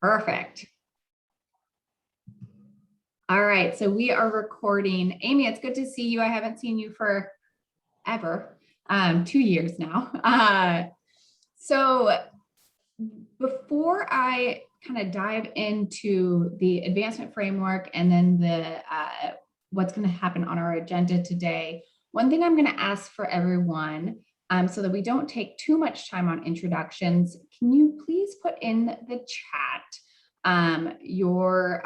Perfect. All right, so we are recording. Amy, it's good to see you. I haven't seen you for ever, 2 years now. So before I kind of dive into the advancement framework and then the what's going to happen on our agenda today, one thing I'm going to ask for everyone, so that we don't take too much time on introductions, can you please put in the chat your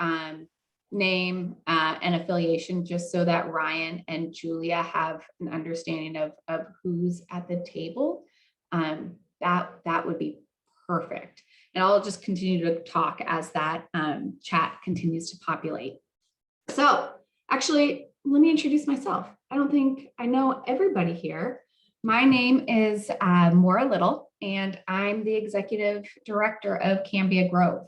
name and affiliation, just so that Ryan and Julia have an understanding of who's at the table. That would be perfect. And I'll just continue to talk as that chat continues to populate. So actually, let me introduce myself. I don't think I know everybody here. My name is Maura Little, and I'm the executive director of Cambia Grove.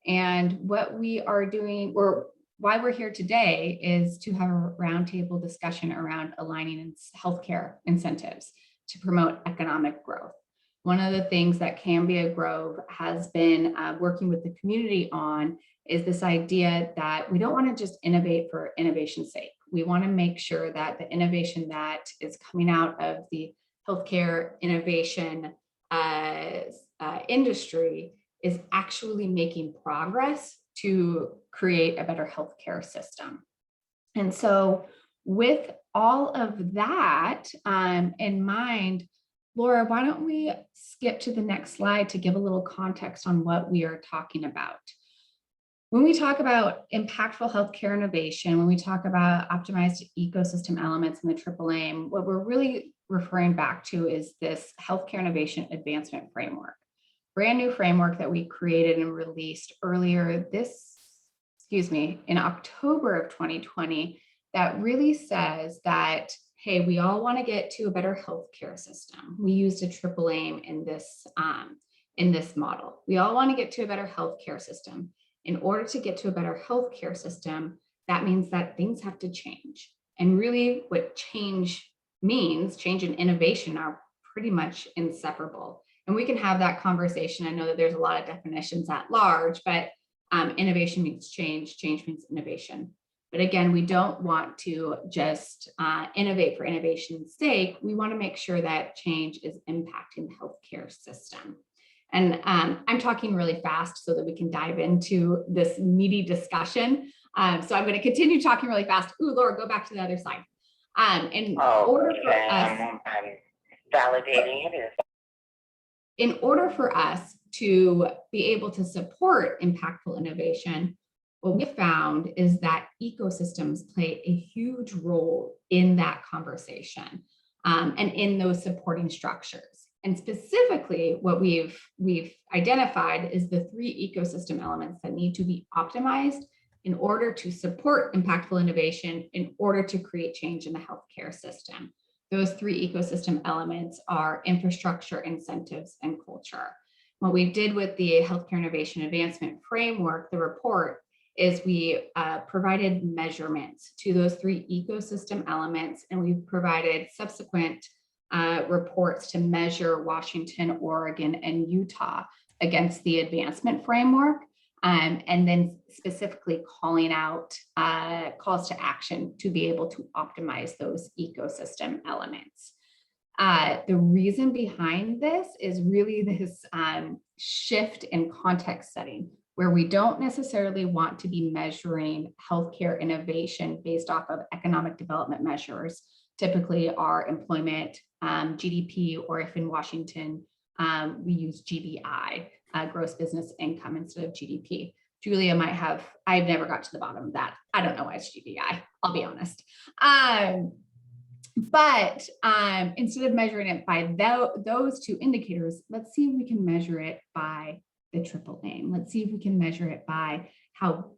And what we are doing, or why we're here today, is to have a roundtable discussion around aligning healthcare incentives to promote economic growth. One of the things that Cambia Grove has been working with the community on is this idea that we don't want to just innovate for innovation's sake. We want to make sure that the innovation that is coming out of the healthcare innovation industry is actually making progress to create a better healthcare system. And so with all of that in mind, Laura, why don't we skip to the next slide to give a little context on what we are talking about. When we talk about impactful healthcare innovation, when we talk about optimized ecosystem elements in the triple aim, what we're really referring back to is this healthcare innovation advancement framework. Brand new framework that we created and released earlier in October of 2020, that really says that, hey, we all want to get to a better healthcare system. We used a triple aim in this model. We all want to get to a better healthcare system. In order to get to a better healthcare system, that means that things have to change. And really what change means, change and innovation are pretty much inseparable. And we can have that conversation. I know that there's a lot of definitions at large, but innovation means change, change means innovation. But again, we don't want to just innovate for innovation's sake. We want to make sure that change is impacting the healthcare system. And I'm talking really fast so that we can dive into this meaty discussion. So I'm going to continue talking really fast. Ooh, Laura, go back to the other side. In order for us to be able to support impactful innovation, what we found is that ecosystems play a huge role in that conversation and in those supporting structures. And specifically, what we've identified is the 3 ecosystem elements that need to be optimized in order to support impactful innovation, in order to create change in the healthcare system. Those 3 ecosystem elements are infrastructure, incentives, and culture. What we did with the Healthcare Innovation Advancement Framework, the report, is we provided measurements to those 3 ecosystem elements, and we've provided subsequent reports to measure Washington, Oregon, and Utah against the advancement framework, and then specifically calling out calls to action to be able to optimize those ecosystem elements. The reason behind this is really this shift in context setting, where we don't necessarily want to be measuring healthcare innovation based off of economic development measures, typically our employment, GDP, or if in Washington, we use GBI, gross business income, instead of GDP. Julia might have, I've never got to the bottom of that. I don't know why it's GBI, I'll be honest. But instead of measuring it by those 2 indicators, let's see if we can measure it by the triple aim. Let's see if we can measure it by how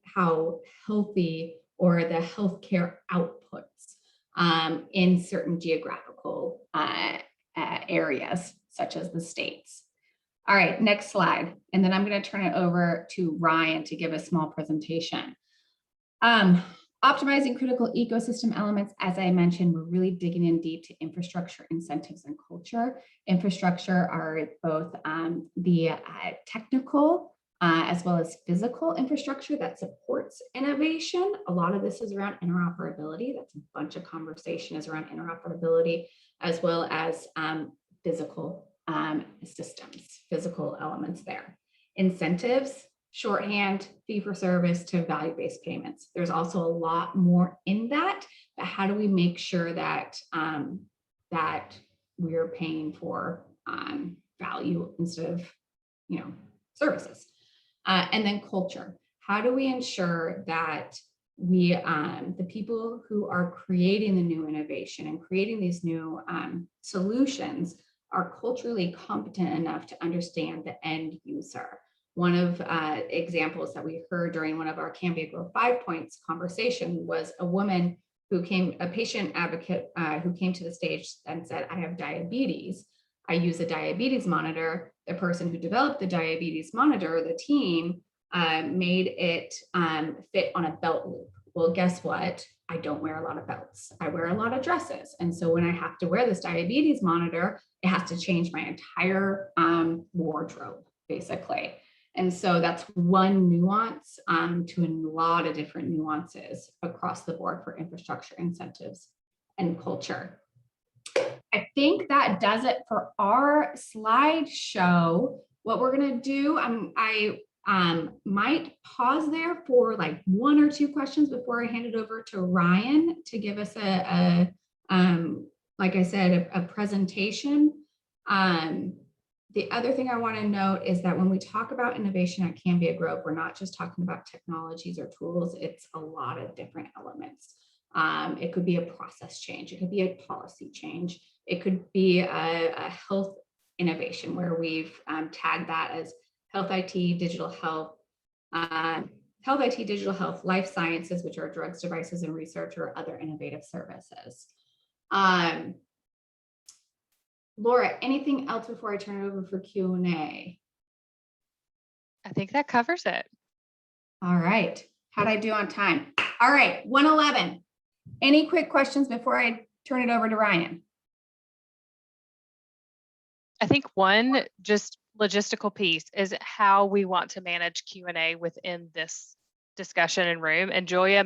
healthy or the healthcare outputs in certain geographical areas, such as the states. All right, next slide. And then I'm going to turn it over to Ryan to give a small presentation. Optimizing critical ecosystem elements, as I mentioned, we're really digging in deep to infrastructure, incentives, and culture. Infrastructure are both the technical as well as physical infrastructure that supports innovation. A lot of this is around interoperability. That's a bunch of conversation is around interoperability, as well as physical systems, physical elements there. Incentives, shorthand, fee for service to value-based payments. There's also a lot more in that, but how do we make sure that that we're paying for value instead of, services? And then culture. How do we ensure that we, the people who are creating the new innovation and creating these new solutions are culturally competent enough to understand the end user? One of examples that we heard during one of our Cambia Grow 5 Points conversation was a woman who came, a patient advocate who came to the stage and said, I have diabetes. I use a diabetes monitor. The person who developed the diabetes monitor, the team, made it fit on a belt loop. Well, guess what? I don't wear a lot of belts. I wear a lot of dresses. And so when I have to wear this diabetes monitor, it has to change my entire wardrobe, basically. And so that's one nuance to a lot of different nuances across the board for infrastructure, incentives, and culture. I think that does it for our slideshow. What we're going to do, I might pause there for like 1 or 2 questions before I hand it over to Ryan to give us like I said, a presentation. The other thing I want to note is that when we talk about innovation at Cambia Grove, we're not just talking about technologies or tools, it's a lot of different elements. It could be a process change, it could be a policy change, it could be a health innovation where we've tagged that as health IT, digital health, life sciences, which are drugs, devices, and research, or other innovative services. Laura, anything else before I turn it over for Q&A? I think that covers it. All right. How'd I do on time? All right, 1:11. Any quick questions before I turn it over to Ryan? I think one just logistical piece is how we want to manage Q&A within this discussion and room. And Julia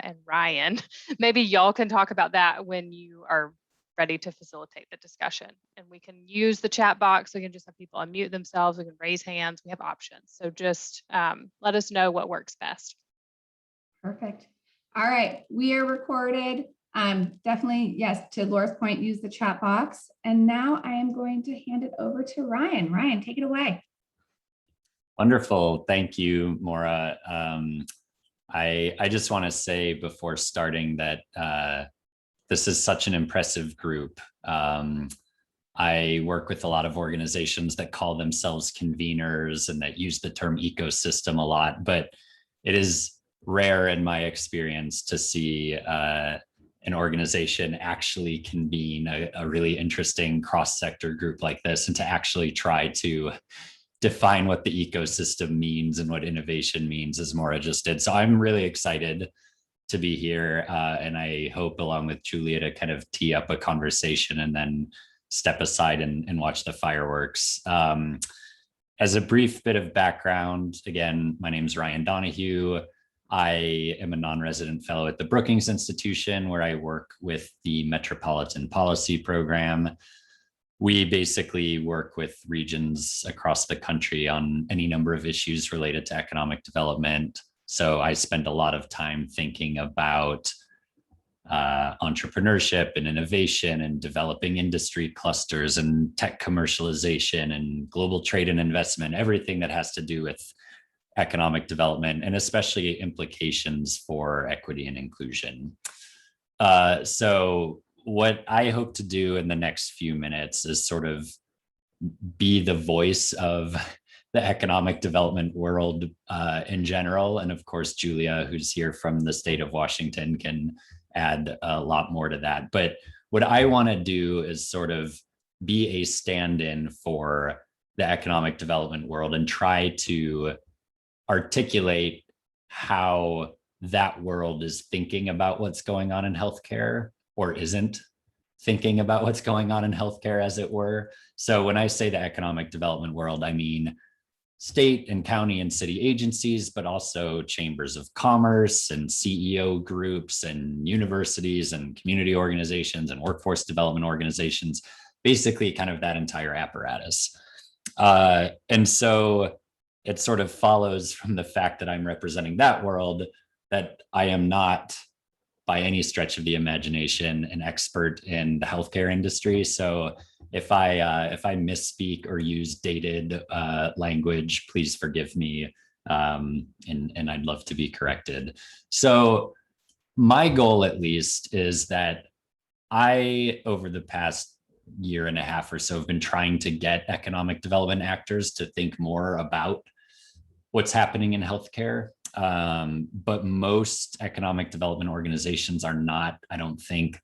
and Ryan, maybe y'all can talk about that when you are ready to facilitate the discussion. And we can use the chat box. We can just have people unmute themselves. We can raise hands. We have options. So just let us know what works best. Perfect. All right, we are recorded. Definitely, yes, to Laura's point, use the chat box. And now I am going to hand it over to Ryan. Ryan, take it away. Wonderful. Thank you, Maura. I just want to say before starting that this is such an impressive group. I work with a lot of organizations that call themselves conveners and that use the term ecosystem a lot, but it is rare in my experience to see an organization actually convene a really interesting cross-sector group like this and to actually try to define what the ecosystem means and what innovation means, as Maura just did. So I'm really excited to be here, and I hope, along with Julia, to kind of tee up a conversation and then step aside and watch the fireworks. As a brief bit of background, again, my name is Ryan Donahue. I am a non-resident fellow at the Brookings Institution, where I work with the Metropolitan Policy Program. We basically work with regions across the country on any number of issues related to economic development. So I spend a lot of time thinking about entrepreneurship and innovation and developing industry clusters and tech commercialization and global trade and investment, everything that has to do with economic development and especially implications for equity and inclusion. So what I hope to do in the next few minutes is sort of be the voice of the economic development world in general. And of course, Julia, who's here from the state of Washington, can add a lot more to that. But what I want to do is sort of be a stand-in for the economic development world and try to articulate how that world is thinking about what's going on in healthcare or isn't thinking about what's going on in healthcare, as it were. So when I say the economic development world, I mean state and county and city agencies, but also chambers of commerce and CEO groups and universities and community organizations and workforce development organizations, basically kind of that entire apparatus. And so it sort of follows from the fact that I'm representing that world that I am not, by any stretch of the imagination, an expert in the healthcare industry. So if I misspeak or use dated language, please forgive me, and I'd love to be corrected. So my goal, at least, is that I, over the past year and a half or so, have been trying to get economic development actors to think more about what's happening in healthcare. But most economic development organizations are not, I don't think,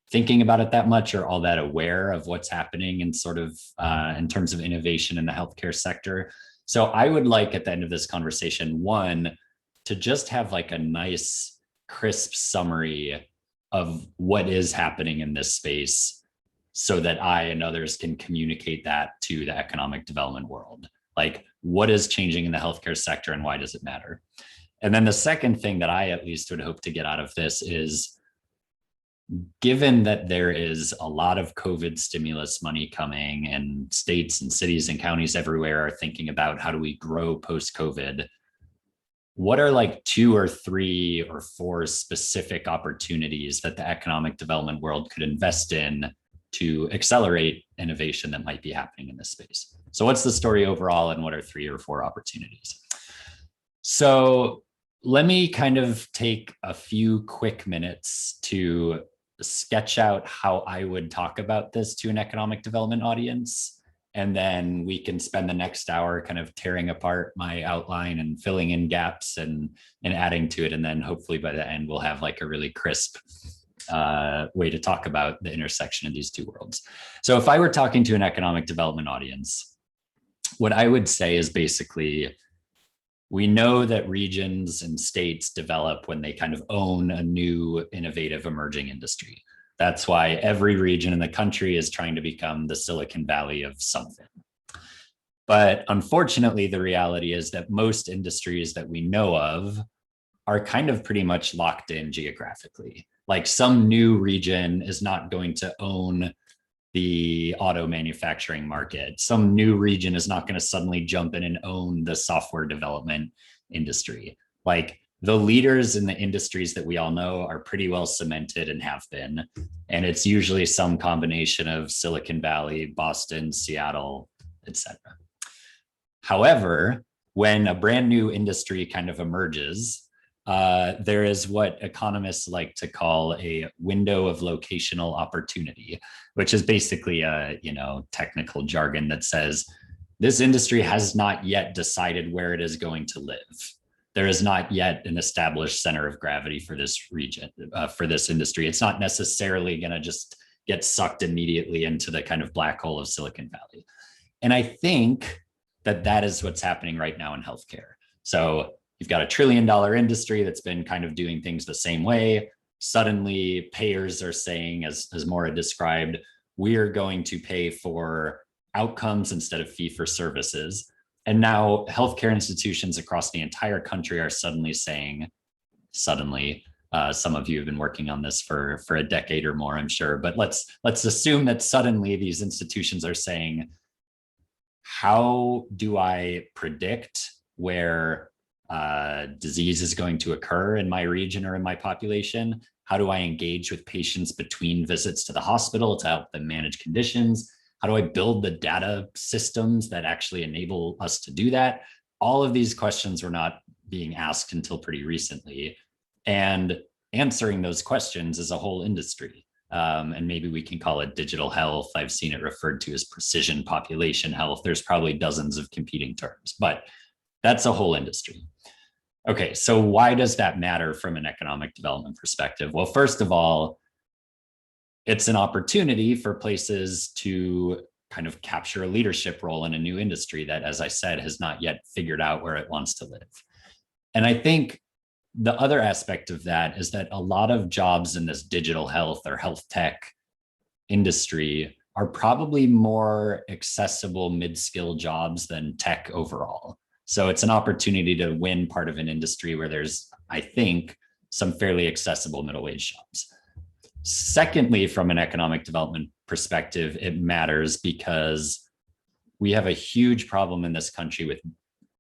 thinking about it that much or all that aware of what's happening in sort of in terms of innovation in the healthcare sector. So I would like, at the end of this conversation, one, to just have like a nice, crisp summary of what is happening in this space so that I and others can communicate that to the economic development world. Like, what is changing in the healthcare sector and why does it matter? And then the second thing that I at least would hope to get out of this is, given that there is a lot of COVID stimulus money coming and states and cities and counties everywhere are thinking about how do we grow post-COVID, what are like 2 or 3 or 4 specific opportunities that the economic development world could invest in to accelerate innovation that might be happening in this space? So what's the story overall, and what are 3 or 4 opportunities? So let me kind of take a few quick minutes to sketch out how I would talk about this to an economic development audience. And then we can spend the next hour kind of tearing apart my outline and filling in gaps and adding to it. And then hopefully by the end, we'll have like a really crisp way to talk about the intersection of these two worlds. So if I were talking to an economic development audience, what I would say is basically, we know that regions and states develop when they kind of own a new, innovative, emerging industry. That's why every region in the country is trying to become the Silicon Valley of something. But unfortunately, the reality is that most industries that we know of are kind of pretty much locked in geographically. Like, some new region is not going to own the auto manufacturing market. Some new region is not going to suddenly jump in and own the software development industry. Like, the leaders in the industries that we all know are pretty well cemented and have been. And it's usually some combination of Silicon Valley, Boston, Seattle, etc. However, when a brand new industry kind of emerges, there is what economists like to call a window of locational opportunity, which is basically a technical jargon that says this industry has not yet decided where it is going to live. There is not yet an established center of gravity for this region, for this industry. It's not necessarily going to just get sucked immediately into the kind of black hole of Silicon Valley. And I think that that is what's happening right now in healthcare. So you've got $1 trillion industry that's been kind of doing things the same way. Suddenly, payers are saying, as Maura described, we are going to pay for outcomes instead of fee for services. And now healthcare institutions across the entire country are suddenly saying, some of you have been working on this for a decade or more, I'm sure, but let's assume that suddenly these institutions are saying, how do I predict where disease is going to occur in my region or in my population? How do I engage with patients between visits to the hospital to help them manage conditions? How do I build the data systems that actually enable us to do that? All of these questions were not being asked until pretty recently. And answering those questions is a whole industry. And maybe we can call it digital health. I've seen it referred to as precision population health. There's probably dozens of competing terms, but that's a whole industry. Okay, so why does that matter from an economic development perspective? Well, first of all, it's an opportunity for places to kind of capture a leadership role in a new industry that, as I said, has not yet figured out where it wants to live. And I think the other aspect of that is that a lot of jobs in this digital health or health tech industry are probably more accessible mid-skill jobs than tech overall. So it's an opportunity to win part of an industry where there's, I think, some fairly accessible middle wage jobs. Secondly, from an economic development perspective, it matters because we have a huge problem in this country with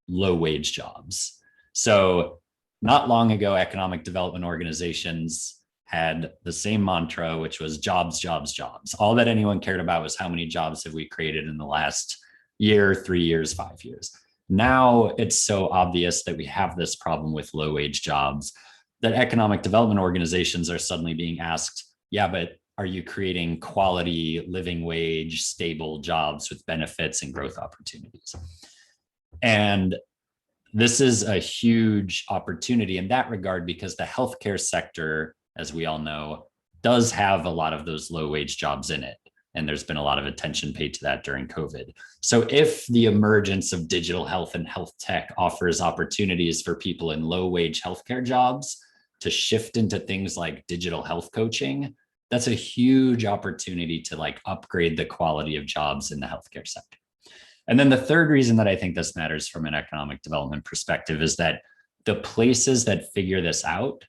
low wage jobs. So not long ago, economic development organizations had the same mantra, which was jobs, jobs, jobs. All that anyone cared about was how many jobs have we created in the last year, 3 years, 5 years. Now it's so obvious that we have this problem with low wage jobs that economic development organizations are suddenly being asked, yeah, but are you creating quality living wage, stable jobs with benefits and growth opportunities? And this is a huge opportunity in that regard because the healthcare sector, as we all know, does have a lot of those low wage jobs in it. And there's been a lot of attention paid to that during COVID. So if the emergence of digital health and health tech offers opportunities for people in low wage healthcare jobs to shift into things like digital health coaching, that's a huge opportunity to like upgrade the quality of jobs in the healthcare sector. And then the third reason that I think this matters from an economic development perspective is that the places that figure this out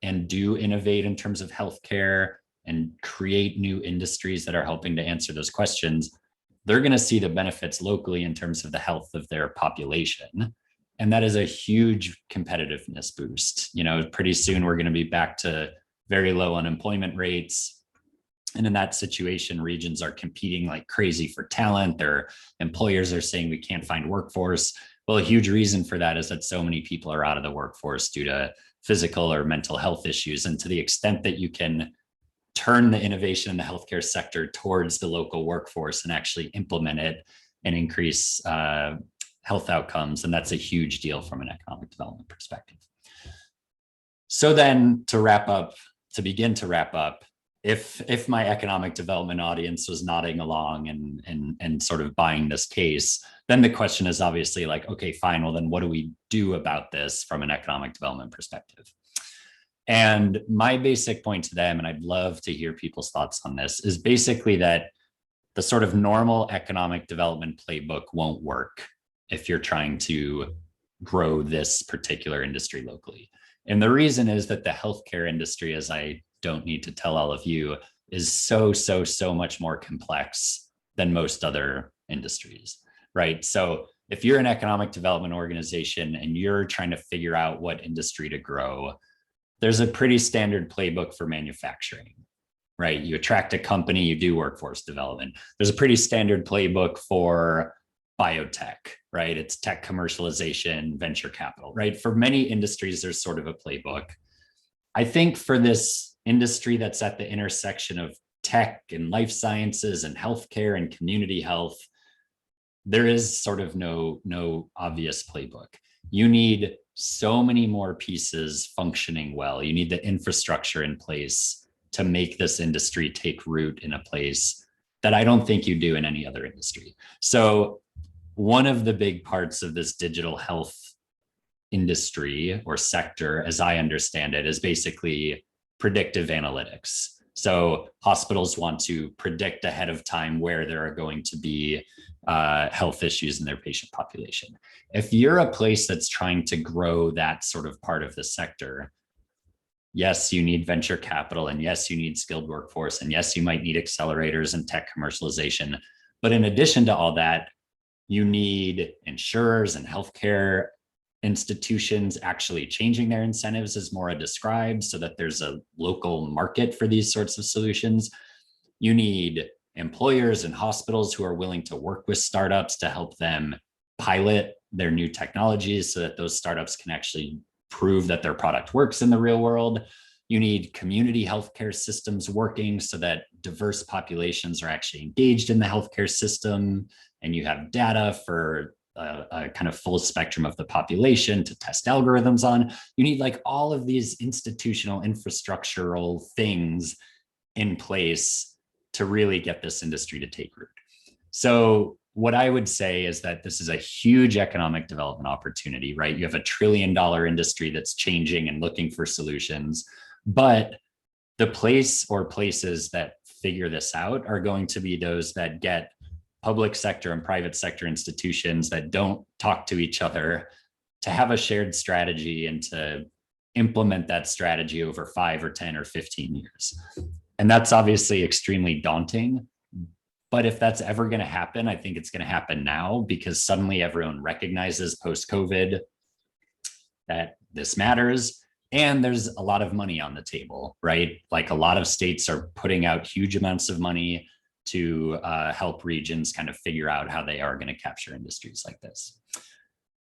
and do innovate in terms of healthcare and create new industries that are helping to answer those questions, they're going to see the benefits locally in terms of the health of their population. And that is a huge competitiveness boost. You know, pretty soon we're going to be back to very low unemployment rates. And in that situation, regions are competing like crazy for talent. Their employers are saying we can't find workforce. Well, a huge reason for that is that so many people are out of the workforce due to physical or mental health issues. And to the extent that you can turn the innovation in the healthcare sector towards the local workforce and actually implement it and increase health outcomes, and that's a huge deal from an economic development perspective. So then to begin to wrap up, if my economic development audience was nodding along and sort of buying this case, then the question is obviously like, okay, fine, well then what do we do about this from an economic development perspective? And my basic point to them, and I'd love to hear people's thoughts on this, is basically that the sort of normal economic development playbook won't work if you're trying to grow this particular industry locally. And the reason is that the healthcare industry, as I don't need to tell all of you, is so much more complex than most other industries, right? So if you're an economic development organization and you're trying to figure out what industry to grow, there's a pretty standard playbook for manufacturing, right? You attract a company, you do workforce development. There's a pretty standard playbook for biotech, right? It's tech commercialization, venture capital, right? For many industries, there's sort of a playbook. I think for this industry that's at the intersection of tech and life sciences and healthcare and community health, there is sort of no obvious playbook. You need so many more pieces functioning well. You need the infrastructure in place to make this industry take root in a place that I don't think you do in any other industry. So one of the big parts of this digital health industry or sector, as I understand it, is basically predictive analytics. So hospitals want to predict ahead of time where there are going to be health issues in their patient population. If you're a place that's trying to grow that sort of part of the sector, yes, you need venture capital, and yes, you need skilled workforce, and yes, you might need accelerators and tech commercialization. But in addition to all that, you need insurers and healthcare institutions actually changing their incentives, as Maura described, so that there's a local market for these sorts of solutions. You need employers and hospitals who are willing to work with startups to help them pilot their new technologies so that those startups can actually prove that their product works in the real world. You need community healthcare systems working so that diverse populations are actually engaged in the healthcare system, and you have data for a kind of full spectrum of the population to test algorithms on. You need like all of these institutional infrastructural things in place to really get this industry to take root. So what I would say is that this is a huge economic development opportunity, right? You have $1 trillion industry that's changing and looking for solutions, but the place or places that figure this out are going to be those that get public sector and private sector institutions that don't talk to each other to have a shared strategy and to implement that strategy over 5 or 10 or 15 years. And that's obviously extremely daunting. But if that's ever going to happen, I think it's going to happen now, because suddenly everyone recognizes post-COVID that this matters. And there's a lot of money on the table, right? Like a lot of states are putting out huge amounts of money to help regions kind of figure out how they are going to capture industries like this.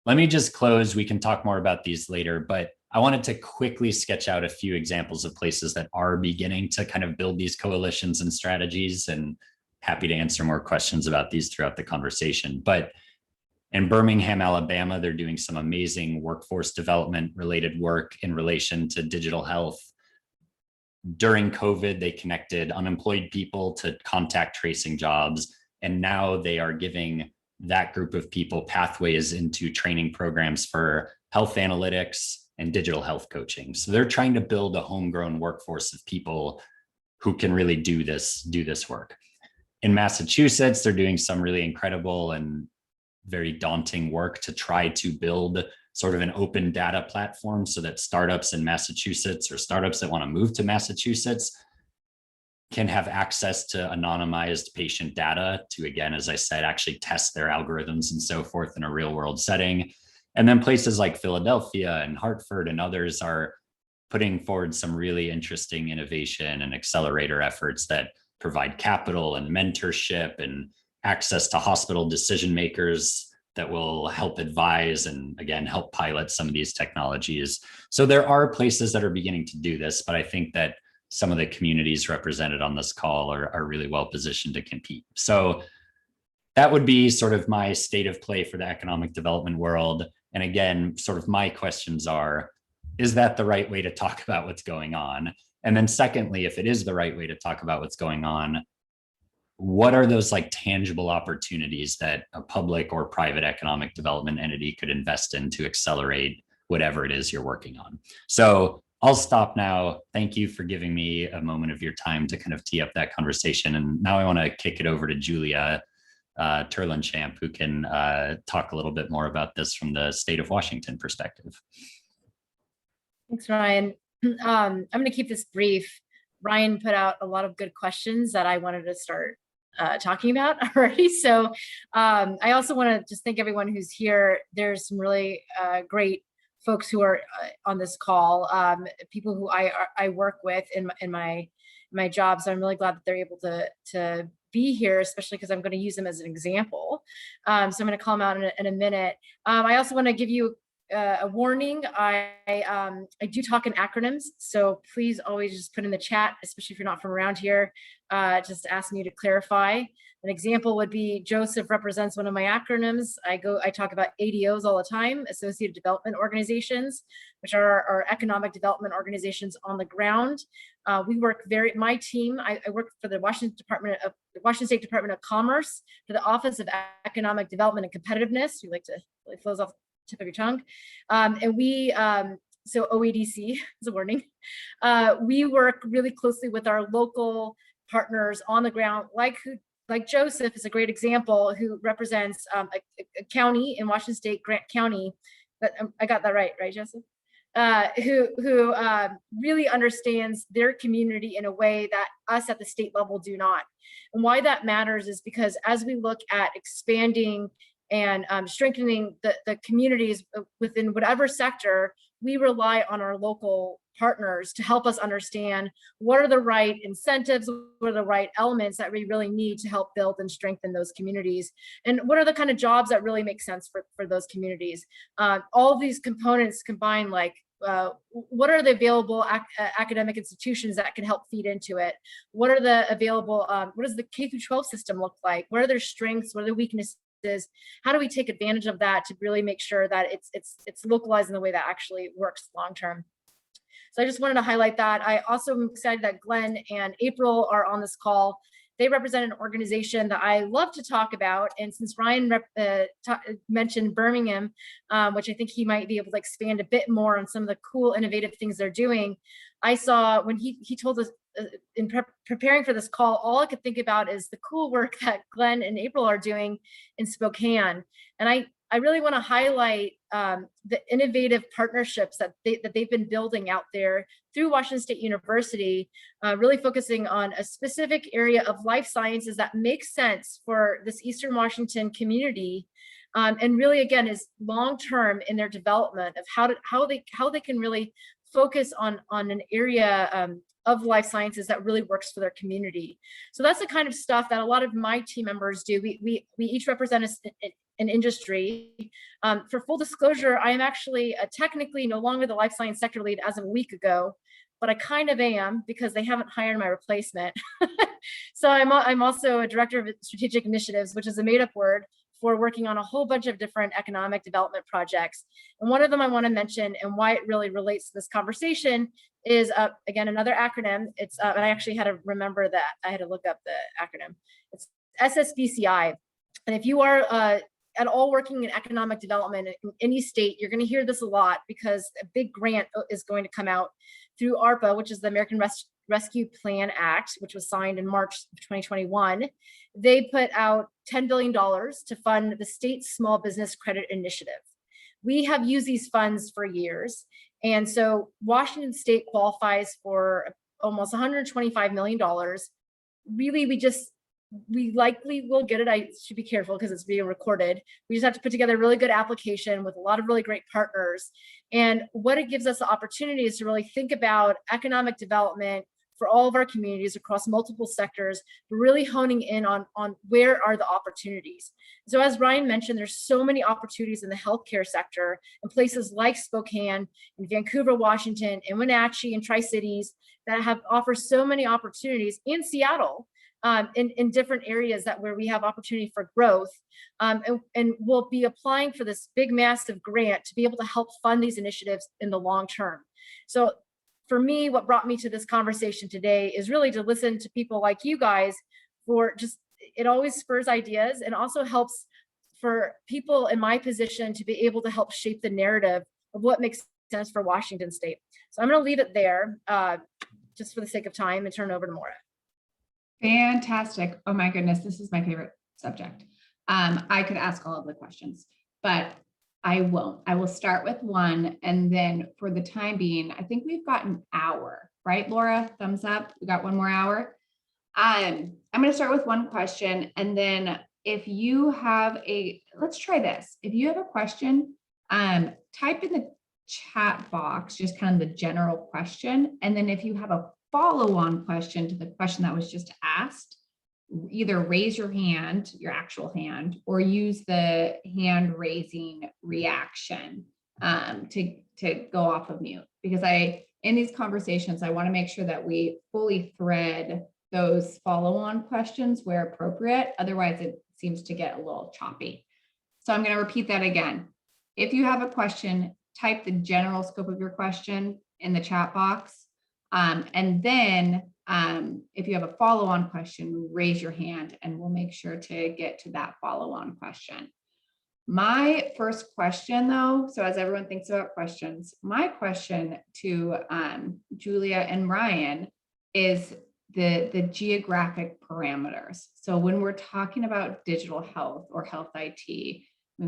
Let me just close. We can talk more about these later, but I wanted to quickly sketch out a few examples of places that are beginning to kind of build these coalitions and strategies, and happy to answer more questions about these throughout the conversation. But in Birmingham, Alabama, they're doing some amazing workforce development related work in relation to digital health. During COVID, they connected unemployed people to contact tracing jobs, and now they are giving that group of people pathways into training programs for health analytics and digital health coaching. So they're trying to build a homegrown workforce of people who can really do this work. In Massachusetts, they're doing some really incredible and very daunting work to try to build sort of an open data platform so that startups in Massachusetts or startups that want to move to Massachusetts can have access to anonymized patient data to, again, as I said, actually test their algorithms and so forth in a real world setting. And then places like Philadelphia and Hartford and others are putting forward some really interesting innovation and accelerator efforts that provide capital and mentorship and access to hospital decision makers that will help advise and, again, help pilot some of these technologies. So there are places that are beginning to do this, but I think that some of the communities represented on this call are really well positioned to compete. So that would be sort of my state of play for the economic development world. And again, sort of my questions are, is that the right way to talk about what's going on? And then secondly, if it is the right way to talk about what's going on, what are those like tangible opportunities that a public or private economic development entity could invest in to accelerate whatever it is you're working on? So I'll stop now. Thank you for giving me a moment of your time to kind of tee up that conversation. And now I want to kick it over to Julia Turlinchamp, who can talk a little bit more about this from the state of Washington perspective. Thanks, Ryan. I'm going to keep this brief. Ryan put out a lot of good questions that I wanted to start talking about already. So I also want to just thank everyone who's here. There's some really great folks who are on this call, people who I work with in my job. So I'm really glad that they're able to be here, especially because I'm going to use them as an example. So I'm going to call them out in a minute. I also want to give you a warning. I do talk in acronyms, so please always just put in the chat, especially if you're not from around here, just asking you to clarify. An example would be Joseph represents one of my acronyms. I talk about ADOs all the time, Associated Development Organizations, which are our economic development organizations on the ground. We work my team, I work for the Washington State Department of Commerce, for the Office of Economic Development and Competitiveness. We like to really flows off the tip of your tongue. And we, so OEDC is a warning. We work really closely with our local partners on the ground, like Joseph is a great example, who represents a county in Washington State, Grant County. But I got that right, Joseph? Who really understands their community in a way that us at the state level do not. And why that matters is because as we look at expanding and strengthening the communities within whatever sector, we rely on our local partners to help us understand what are the right incentives, what are the right elements that we really need to help build and strengthen those communities, and what are the kind of jobs that really make sense for those communities. All of these components combined, like what are the available academic institutions that can help feed into it? What are the available, what does the K-12 system look like? What are their strengths? What are their weaknesses? How do we take advantage of that to really make sure that it's localized in the way that actually works long term? So I just wanted to highlight that. I also am excited that Glenn and April are on this call. They represent an organization that I love to talk about. And since Ryan mentioned Birmingham, which I think he might be able to expand a bit more on some of the cool, innovative things they're doing. I saw when he told us in preparing for this call, all I could think about is the cool work that Glenn and April are doing in Spokane. And I really want to highlight the innovative partnerships that they've been building out there through Washington State University, really focusing on a specific area of life sciences that makes sense for this Eastern Washington community, and really, again, is long-term in their development of how they can really focus on an area of life sciences that really works for their community. So that's the kind of stuff that a lot of my team members do. We each represent an industry. For full disclosure, I am actually technically no longer the life science sector lead as of a week ago, but I kind of am because they haven't hired my replacement. So I'm also a director of strategic initiatives, which is a made up word for working on a whole bunch of different economic development projects. And one of them I want to mention, and why it really relates to this conversation, is again, another acronym. It's and I actually had to remember that. I had to look up the acronym. It's SSBCI. And if you are at all working in economic development in any state, you're going to hear this a lot because a big grant is going to come out through ARPA, which is the American Rescue Plan Act, which was signed in March of 2021. They put out $10 billion to fund the state's small business credit initiative. We have used these funds for years. And so Washington State qualifies for almost $125 million. Really, we likely will get it. I should be careful because it's being recorded. We just have to put together a really good application with a lot of really great partners. And what it gives us the opportunity is to really think about economic development for all of our communities across multiple sectors, but really honing in on where are the opportunities. So as Ryan mentioned, there's so many opportunities in the healthcare sector in places like Spokane, in Vancouver, Washington, in Wenatchee, and Tri-Cities that offer so many opportunities, in Seattle, in different areas where we have opportunity for growth, and we'll be applying for this big, massive grant to be able to help fund these initiatives in the long term. So for me, what brought me to this conversation today is really to listen to people like you guys it always spurs ideas and also helps for people in my position to be able to help shape the narrative of what makes sense for Washington State. So I'm going to leave it there just for the sake of time and turn it over to Maura. Fantastic. Oh my goodness, this is my favorite subject. I could ask all of the questions, but I won't. I will start with one, and then for the time being, I think we've got an hour, right, Laura? Thumbs up. We got one more hour. I'm going to start with one question, and then if you have let's try this. If you have a question, type in the chat box, just kind of the general question, and then if you have a follow-on question to the question that was just asked, either raise your hand, your actual hand, or use the hand raising reaction to go off of mute. Because in these conversations, I want to make sure that we fully thread those follow-on questions where appropriate. Otherwise, it seems to get a little choppy. So I'm going to repeat that again. If you have a question, type the general scope of your question in the chat box. And then if you have a follow-on question, raise your hand and we'll make sure to get to that follow-on question. My first question though, so as everyone thinks about questions, my question to Julia and Ryan is the geographic parameters. So when we're talking about digital health or health IT,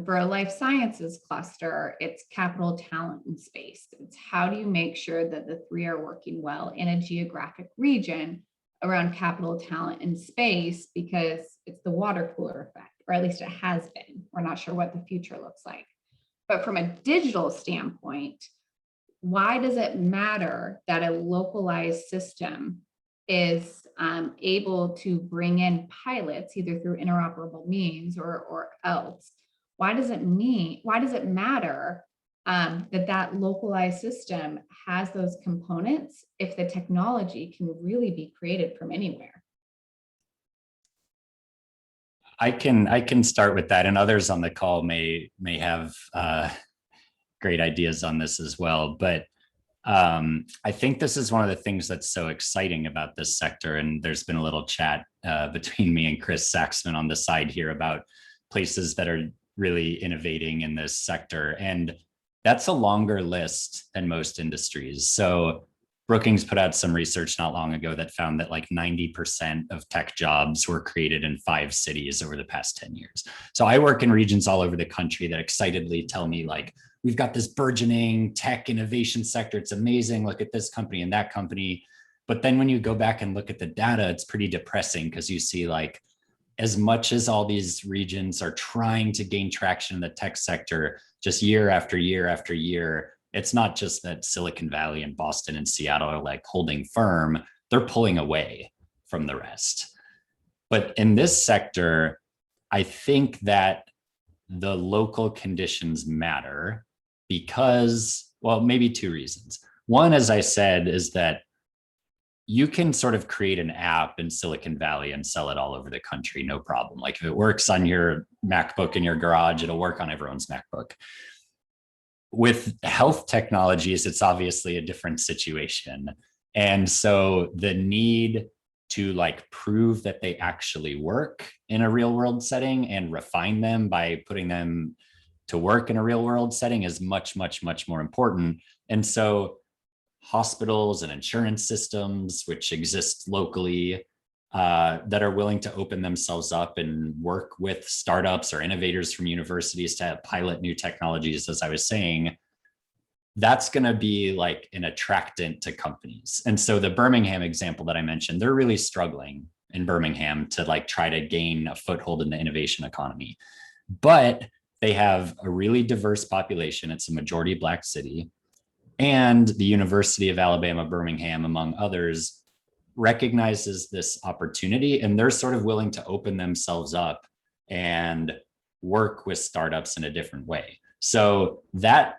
for a life sciences cluster, it's capital, talent, and space. It's how do you make sure that the three are working well in a geographic region around capital, talent, and space, because it's the water cooler effect, or at least it has been. We're not sure what the future looks like. But from a digital standpoint, why does it matter that a localized system is able to bring in pilots either through interoperable means or else? Why does it matter that localized system has those components if the technology can really be created from anywhere? I can start with that, and others on the call may have great ideas on this as well. But I think this is one of the things that's so exciting about this sector. And there's been a little chat between me and Chris Saxman on the side here about places that are really innovating in this sector. And that's a longer list than most industries. So Brookings put out some research not long ago that found that like 90% of tech jobs were created in 5 cities over the past 10 years. So I work in regions all over the country that excitedly tell me like, we've got this burgeoning tech innovation sector. It's amazing. Look at this company and that company. But then when you go back and look at the data, it's pretty depressing because you see like, as much as all these regions are trying to gain traction in the tech sector, just year after year after year, it's not just that Silicon Valley and Boston and Seattle are like holding firm, they're pulling away from the rest. But in this sector, I think that the local conditions matter because, well, maybe 2 reasons. One, as I said, is that you can sort of create an app in Silicon Valley and sell it all over the country, no problem. Like if it works on your MacBook in your garage, it'll work on everyone's MacBook. With health technologies, it's obviously a different situation. And so the need to like prove that they actually work in a real world setting and refine them by putting them to work in a real world setting is much, much, much more important. And so hospitals and insurance systems, which exist locally, that are willing to open themselves up and work with startups or innovators from universities to pilot new technologies, as I was saying, that's going to be like an attractant to companies. And so the Birmingham example that I mentioned, they're really struggling in Birmingham to like try to gain a foothold in the innovation economy. But they have a really diverse population. It's a majority Black city. And the University of Alabama, Birmingham, among others, recognizes this opportunity, and they're sort of willing to open themselves up and work with startups in a different way. So that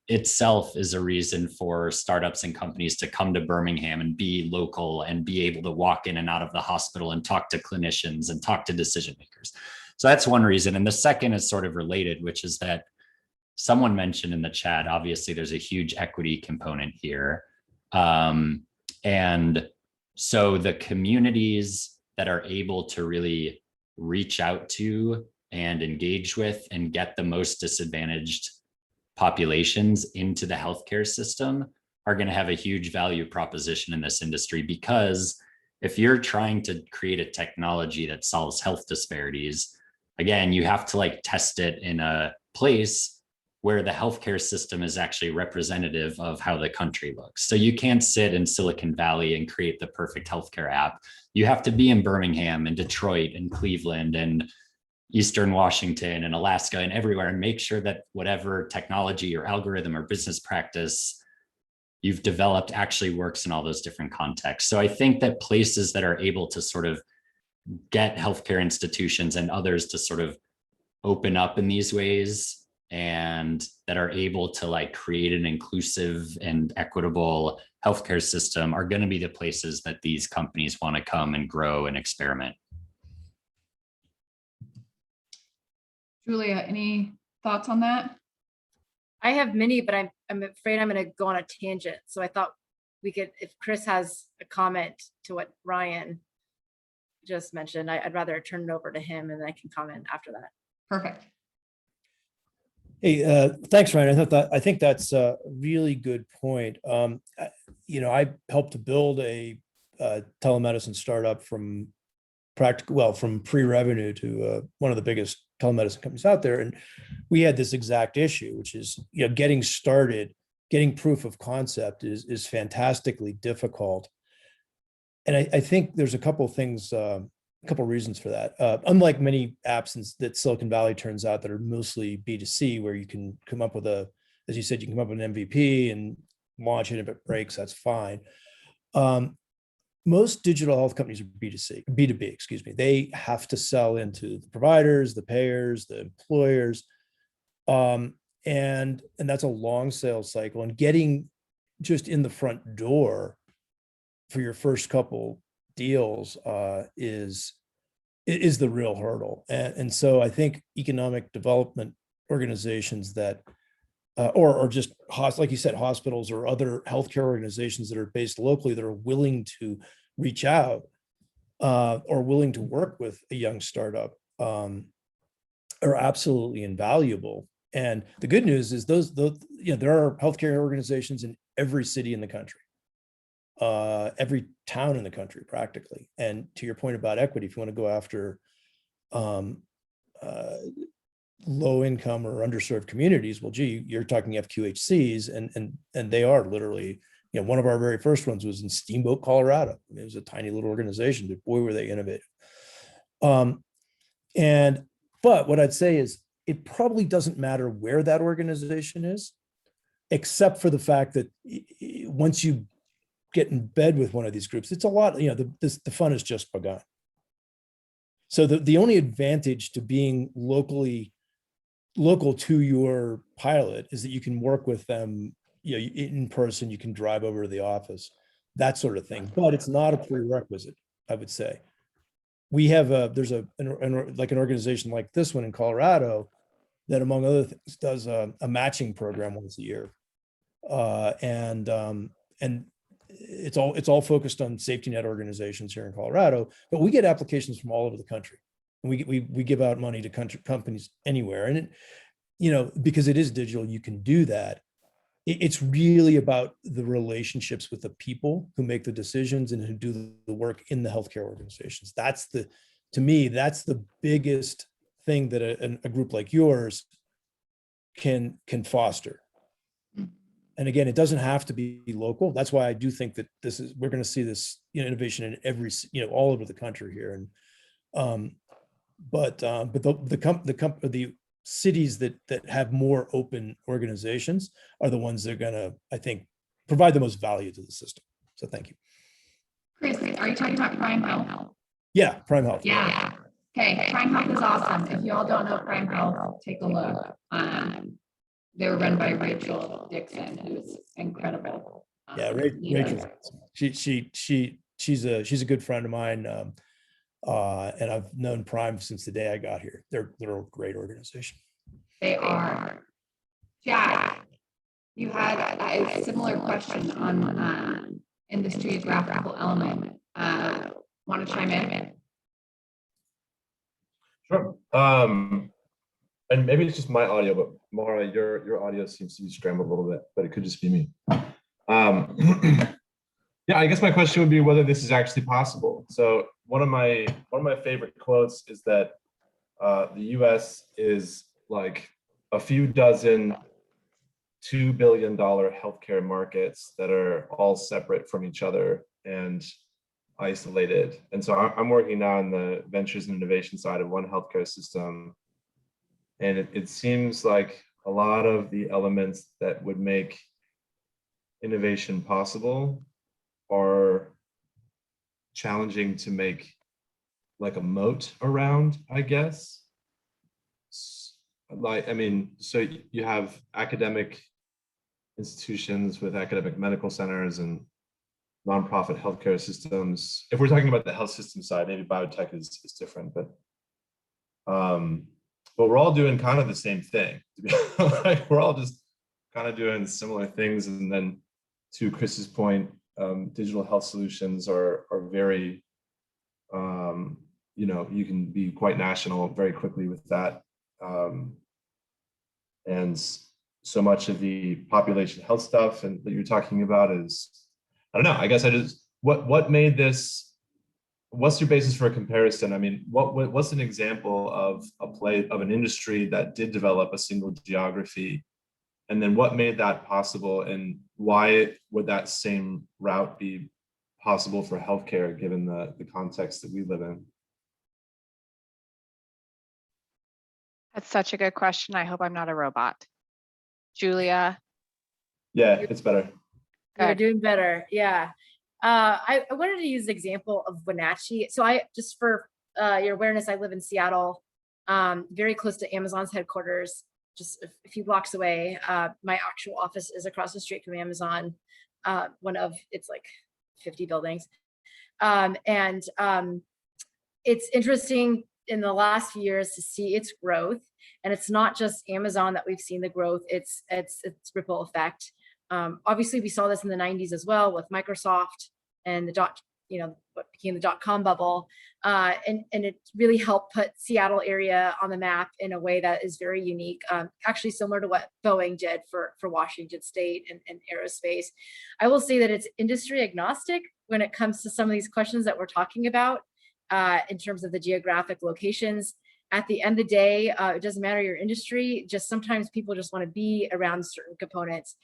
itself is a reason for startups and companies to come to Birmingham and be local and be able to walk in and out of the hospital and talk to clinicians and talk to decision makers. So that's one reason. And the second is sort of related, which is that someone mentioned in the chat, obviously there's a huge equity component here. And so the communities that are able to really reach out to and engage with and get the most disadvantaged populations into the healthcare system are going to have a huge value proposition in this industry, because if you're trying to create a technology that solves health disparities, again, you have to like test it in a place where the healthcare system is actually representative of how the country looks. So you can't sit in Silicon Valley and create the perfect healthcare app. You have to be in Birmingham and Detroit and Cleveland and Eastern Washington and Alaska and everywhere, and make sure that whatever technology or algorithm or business practice you've developed actually works in all those different contexts. So I think that places that are able to sort of get healthcare institutions and others to sort of open up in these ways, and that are able to like create an inclusive and equitable healthcare system, are going to be the places that these companies want to come and grow and experiment. Julia, any thoughts on that? I have many, but I'm afraid I'm going to go on a tangent. So I thought we could, if Chris has a comment to what Ryan just mentioned, I'd rather turn it over to him and I can comment after that. Perfect. Hey, thanks, Ryan. I think that's a really good point. I helped to build a telemedicine startup from pre-revenue to one of the biggest telemedicine companies out there, and we had this exact issue, which is getting started, getting proof of concept is fantastically difficult, and I think there's a couple of things. A couple of reasons for that. Unlike many apps that Silicon Valley turns out that are mostly B2C, where you can come up with as you said, you can come up with an MVP and launch it. If it breaks, that's fine. Most digital health companies are B2B, excuse me. They have to sell into the providers, the payers, the employers. And that's a long sales cycle, and getting just in the front door for your first couple deals is the real hurdle. And so I think economic development organizations that or just like you said, hospitals or other healthcare organizations that are based locally that are willing to reach out or willing to work with a young startup are absolutely invaluable. And the good news is there are healthcare organizations in every city in the country. every town in the country practically. And to your point about equity, if you want to go after low income or underserved communities, well, gee, you're talking FQHCs, and they are literally, one of our very first ones was in Steamboat, Colorado. I mean, it was a tiny little organization, but boy, were they innovative. But what I'd say is it probably doesn't matter where that organization is, except for the fact that once you get in bed with one of these groups, it's a lot, the fun has just begun. So the only advantage to being local to your pilot is that you can work with them, in person, you can drive over to the office, that sort of thing. But it's not a prerequisite, I would say. We have there's an organization like this one in Colorado that, among other things, does a matching program once a year. And it's all focused on safety net organizations here in Colorado, but we get applications from all over the country, and we give out money to companies anywhere. And because it is digital, you can do that. It's really about the relationships with the people who make the decisions and who do the work in the healthcare organizations. To me, that's the biggest thing that a group like yours can foster. And again, it doesn't have to be local. That's why I do think that we're going to see this innovation in every, all over the country here. And but the cities that have more open organizations are the ones that are going to, I think, provide the most value to the system. So thank you. Chris, are you talking about Prime Health? Yeah, Prime Health. Yeah. Okay, Prime Health is awesome. If you all don't know Prime Health, take a look. They were run by Rachel Dixon, who's incredible. Yeah, Rachel. She's a good friend of mine, and I've known Prime since the day I got here. They're a great organization. They are. Jack, you had a similar question on industry graphical element. Want to chime in? Sure. And maybe it's just my audio, but Maura, your audio seems to be scrambled a little bit, but it could just be me. Yeah, I guess my question would be whether this is actually possible. So one of my favorite quotes is that the US is like a few dozen $2 billion healthcare markets that are all separate from each other and isolated. And so I'm working now on the ventures and innovation side of one healthcare system. And it seems like a lot of the elements that would make innovation possible are challenging to make like a moat around, I guess. So you have academic institutions with academic medical centers and nonprofit healthcare systems. If we're talking about the health system side, maybe biotech is different, but we're all doing kind of the same thing. Like, we're all just kind of doing similar things. And then to Chris's point, digital health solutions are very, you can be quite national very quickly with that. And so much of the population health stuff and that you're talking about is, I don't know, I guess what made this, what's your basis for a comparison? I mean, what's an example of an industry that did develop a single geography? And then what made that possible, and why would that same route be possible for healthcare given the context that we live in? That's such a good question. I hope I'm not a robot. Julia? Yeah, it's better. You're doing better. Yeah. I wanted to use the example of Wenatchee. So just for your awareness, I live in Seattle, very close to Amazon's headquarters, just a few blocks away. My actual office is across the street from Amazon, it's like 50 buildings. It's interesting in the last few years to see its growth. And it's not just Amazon that we've seen the growth, it's ripple effect. Obviously, we saw this in the 90s as well with Microsoft and the what became the .com bubble. And it really helped put Seattle area on the map in a way that is very unique, actually similar to what Boeing did for Washington State and aerospace. I will say that it's industry agnostic when it comes to some of these questions that we're talking about in terms of the geographic locations. At the end of the day, it doesn't matter your industry, just sometimes people just want to be around certain components.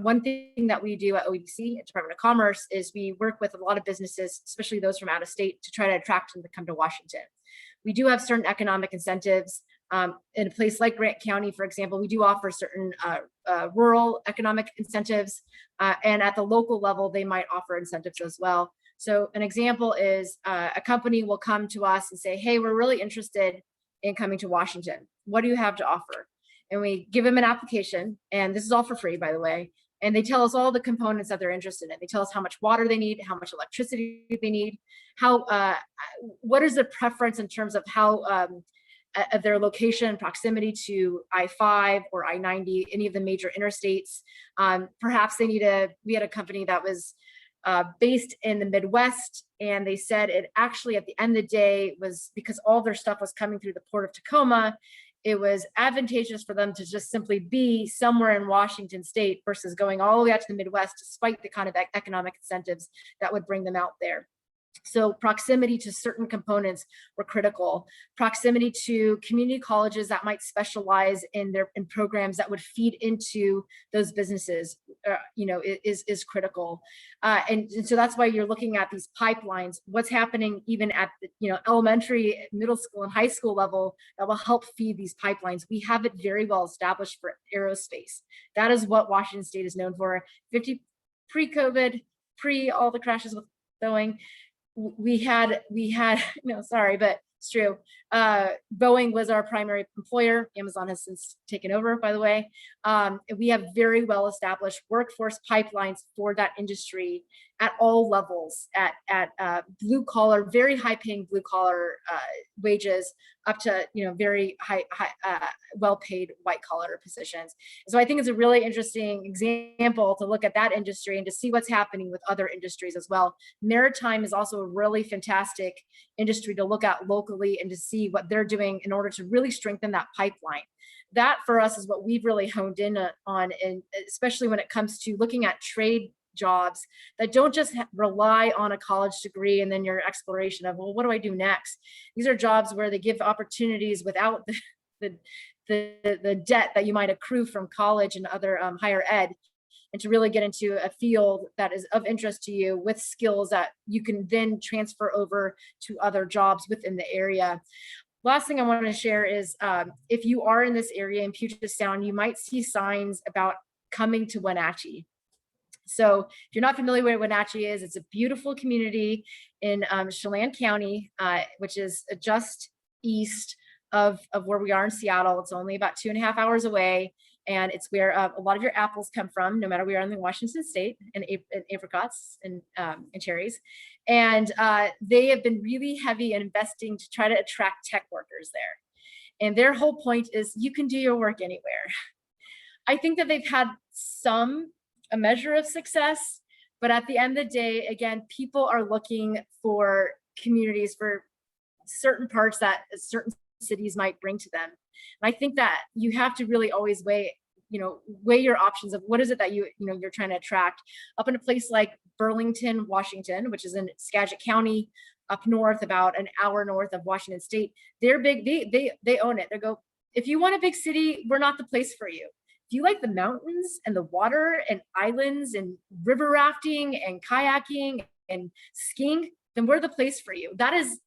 One thing that we do at OEBC, Department of Commerce, is we work with a lot of businesses, especially those from out of state, to try to attract them to come to Washington. We do have certain economic incentives. In a place like Grant County, for example, we do offer certain rural economic incentives, and at the local level, they might offer incentives as well. So an example is a company will come to us and say, hey, we're really interested in coming to Washington. What do you have to offer? And we give them an application, and this is all for free, by the way. And they tell us all the components that they're interested in. They tell us how much water they need, how much electricity they need, what is their preference in terms of how of their location, proximity to I-5 or I-90, any of the major interstates. Perhaps they need we had a company that was based in the Midwest, and they said it actually at the end of the day was because all their stuff was coming through the Port of Tacoma, it was advantageous for them to just simply be somewhere in Washington State versus going all the way out to the Midwest, despite the kind of economic incentives that would bring them out there. So proximity to certain components were critical. Proximity to community colleges that might specialize in programs that would feed into those businesses, is critical. And so that's why you're looking at these pipelines. What's happening even at the elementary, middle school, and high school level that will help feed these pipelines. We have it very well established for aerospace. That is what Washington State is known for. Pre-COVID, pre all the crashes with Boeing. We had no, sorry, but it's true. Boeing was our primary employer. Amazon has since taken over, by the way. We have very well established workforce pipelines for that industry at all levels, at blue collar, very high paying blue collar wages, up to very high well paid white collar positions. So I think it's a really interesting example to look at that industry and to see what's happening with other industries as well. Maritime is also a really fantastic industry to look at locally and to see what they're doing in order to really strengthen that pipeline. That for us is what we've really honed in on, and especially when it comes to looking at trade jobs that don't just rely on a college degree and then your exploration of, well, what do I do next? These are jobs where they give opportunities without the debt that you might accrue from college and other higher ed, and to really get into a field that is of interest to you with skills that you can then transfer over to other jobs within the area. Last thing I want to share is if you are in this area in Puget Sound, you might see signs about coming to Wenatchee. So if you're not familiar with what Wenatchee is, it's a beautiful community in Chelan County, which is just east of where we are in Seattle. It's only about 2.5 hours away. And it's where a lot of your apples come from, no matter where in the Washington State, and apricots and cherries. And they have been really heavy in investing to try to attract tech workers there. And their whole point is you can do your work anywhere. I think that they've had a measure of success, but at the end of the day, again, people are looking for communities for certain parts that certain cities might bring to them. And I think that you have to really always weigh your options of what is it that you're trying to attract. Up in a place like Burlington, Washington, which is in Skagit County, up north, about an hour north of Washington State, they're big. They own it. They go, if you want a big city, we're not the place for you. If you like the mountains and the water and islands and river rafting and kayaking and skiing, then we're the place for you. That is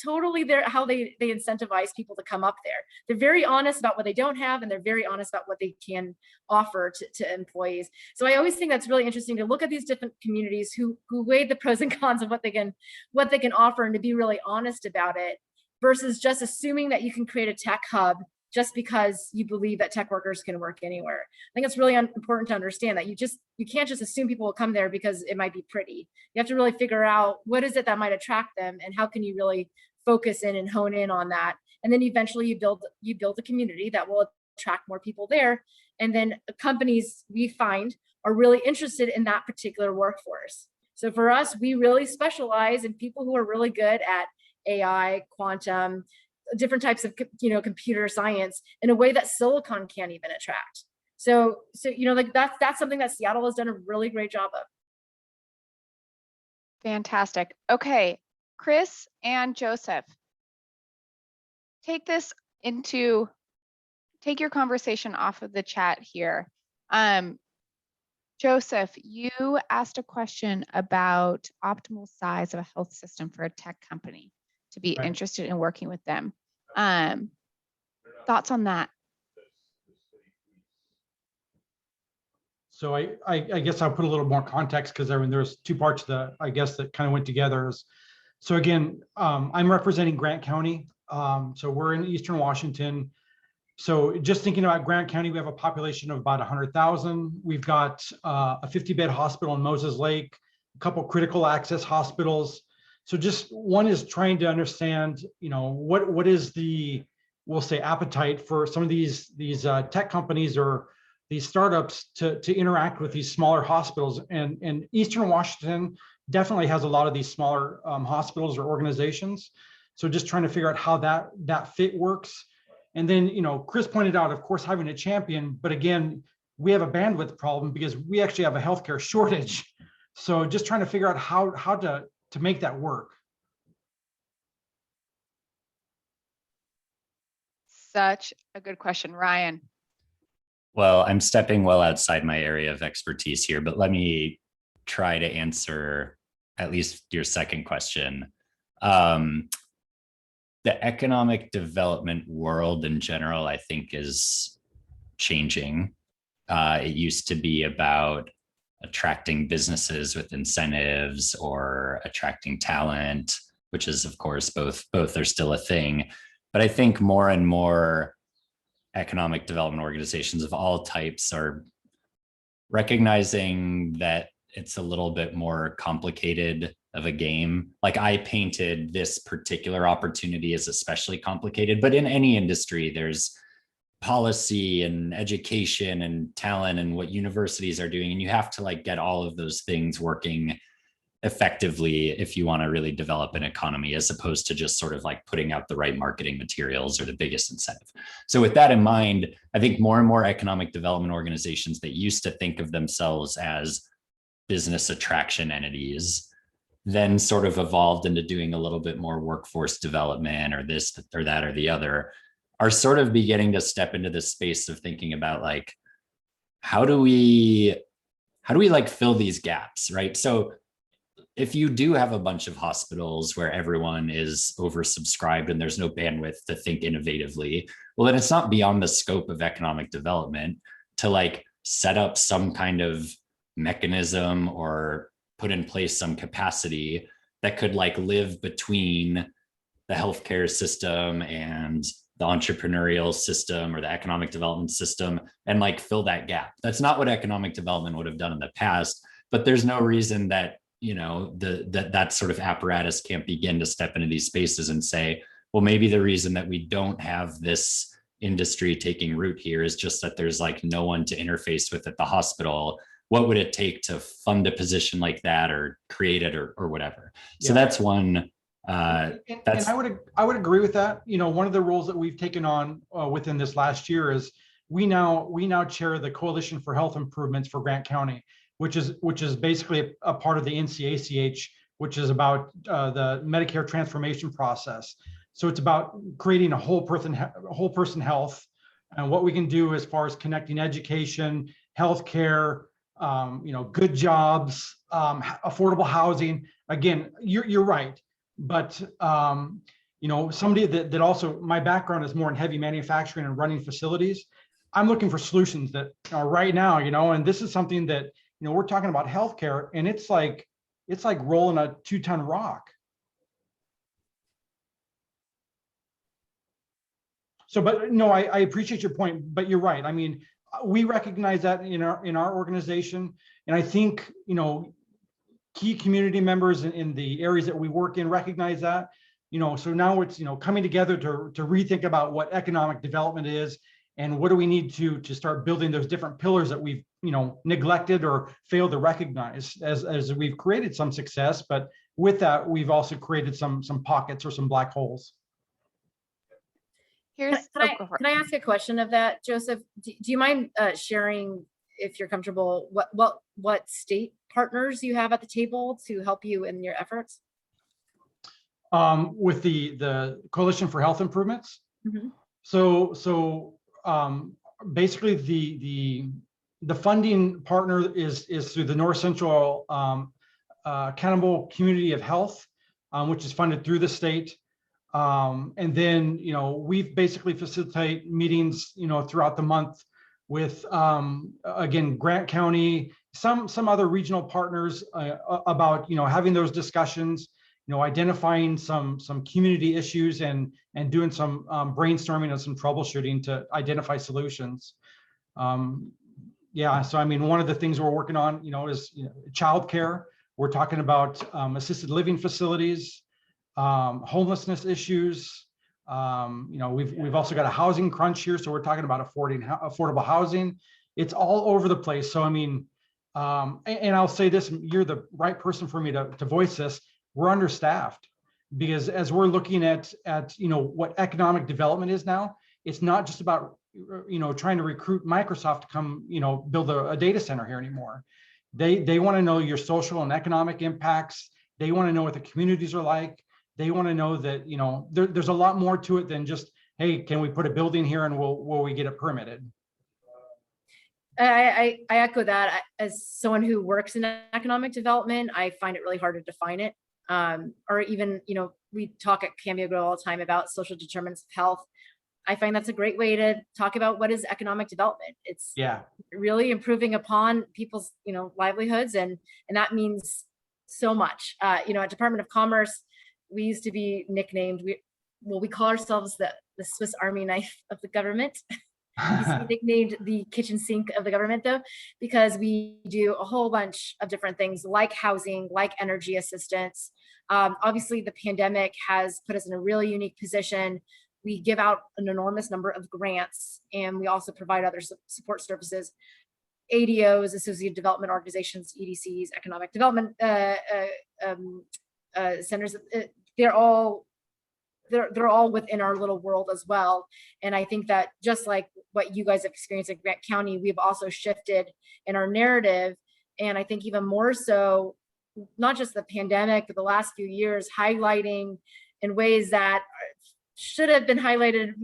totally how they incentivize people to come up there. They're very honest about what they don't have, and they're very honest about what they can offer to employees. So I always think that's really interesting to look at these different communities who weigh the pros and cons of what they can offer, and to be really honest about it, versus just assuming that you can create a tech hub just because you believe that tech workers can work anywhere. I think it's really important to understand that you can't just assume people will come there because it might be pretty. You have to really figure out what is it that might attract them, and how can you really focus in and hone in on that. And then eventually you build a community that will attract more people there. And then companies, we find, are really interested in that particular workforce. So for us, we really specialize in people who are really good at AI, quantum, different types of, computer science in a way that Silicon can't even attract. So like that's something that Seattle has done a really great job of. Fantastic. Okay, Chris and Joseph, take your conversation off of the chat here. Joseph, you asked a question about optimal size of a health system for a tech company to be interested in working with them. Thoughts on that? So I guess I'll put a little more context, because there's two parts that I guess that kind of went together. So again, I'm representing Grant County. So we're in Eastern Washington. So just thinking about Grant County, we have a population of about 100,000. We've got a 50-bed hospital in Moses Lake, a couple critical access hospitals. So just one is trying to understand, what is the, we'll say, appetite for some of these tech companies or these startups to interact with these smaller hospitals. And Eastern Washington definitely has a lot of these smaller hospitals or organizations. So just trying to figure out how that fit works. And then, Chris pointed out, of course, having a champion, but again, we have a bandwidth problem because we actually have a healthcare shortage. So just trying to figure out how to make that work. Such a good question, Ryan. Well, I'm stepping well outside my area of expertise here, but let me try to answer at least your second question. The economic development world in general, I think, is changing. It used to be about attracting businesses with incentives or attracting talent, which is, of course, both are still a thing. But I think more and more economic development organizations of all types are recognizing that it's a little bit more complicated of a game. Like, I painted this particular opportunity as especially complicated, but in any industry, there's policy and education and talent and what universities are doing. And you have to get all of those things working effectively if you want to really develop an economy, as opposed to just sort of putting out the right marketing materials or the biggest incentive. So with that in mind, I think more and more economic development organizations that used to think of themselves as business attraction entities then sort of evolved into doing a little bit more workforce development or this or that or the other, are sort of beginning to step into this space of thinking about how do we fill these gaps, right? So if you do have a bunch of hospitals where everyone is oversubscribed and there's no bandwidth to think innovatively, well, then it's not beyond the scope of economic development to set up some kind of mechanism or put in place some capacity that could live between the healthcare system and the entrepreneurial system or the economic development system and fill that gap. That's not what economic development would have done in the past, but there's no reason that that sort of apparatus can't begin to step into these spaces and say, well, maybe the reason that we don't have this industry taking root here is just that there's no one to interface with at the hospital. What would it take to fund a position like that or create it or whatever? So that's one. And I would agree with that. One of the roles that we've taken on within this last year is we now chair the Coalition for Health Improvements for Grant County, which is basically a part of the NCACH, which is about the Medicare transformation process. So it's about creating a whole person health, and what we can do as far as connecting education, healthcare, good jobs, affordable housing. Again, you're right, but somebody that also, my background is more in heavy manufacturing and running facilities. I'm looking for solutions that are right now, and this is something that we're talking about healthcare, and it's like rolling a 2-ton rock. So, but no, I appreciate your point, but you're right. I mean, we recognize that in our organization, and I think key community members in the areas that we work in recognize that. So now it's coming together to rethink about what economic development is and what do we need to start building those different pillars that we've neglected or failed to recognize as we've created some success, but with that, we've also created some pockets or some black holes. Here's, Can I ask a question of that, Joseph? Do you mind sharing, if you're comfortable, what state partners you have at the table to help you in your efforts? With the Coalition for Health Improvements. Mhm. So basically the funding partner is through the North Central Accountable Community of Health, which is funded through the state. And then, we've basically facilitate meetings, throughout the month with, again, Grant County, some other regional partners about, having those discussions, identifying some community issues and doing some brainstorming and some troubleshooting to identify solutions. Yeah, so I mean, one of the things we're working on, is childcare. We're talking about assisted living facilities, homelessness issues. We've also got a housing crunch here, so we're talking about affordable housing. It's all over the place. So I mean, and I'll say this: you're the right person for me to voice this. We're understaffed because as we're looking at what economic development is now, it's not just about trying to recruit Microsoft to come build a data center here anymore. They want to know your social and economic impacts. They want to know what the communities are like. They want to know that there's a lot more to it than just, hey, can we put a building here and will we get it permitted? I echo that. As someone who works in economic development, I find it really hard to define it. Or even, we talk at Cameo Grow all the time about social determinants of health. I find that's a great way to talk about what is economic development. It's really improving upon people's, livelihoods, and that means so much. At Department of Commerce, we used to be nicknamed, we call ourselves the Swiss Army knife of the government. We used to be nicknamed the kitchen sink of the government, though, because we do a whole bunch of different things like housing, like energy assistance. Obviously, the pandemic has put us in a really unique position. We give out an enormous number of grants, and we also provide other support services, ADOs, Associated Development Organizations, EDCs, Economic Development Centers. They're all within our little world as well. And I think that just like what you guys have experienced at Grant County, we've also shifted in our narrative. And I think even more so, not just the pandemic, but the last few years, highlighting in ways that should have been highlighted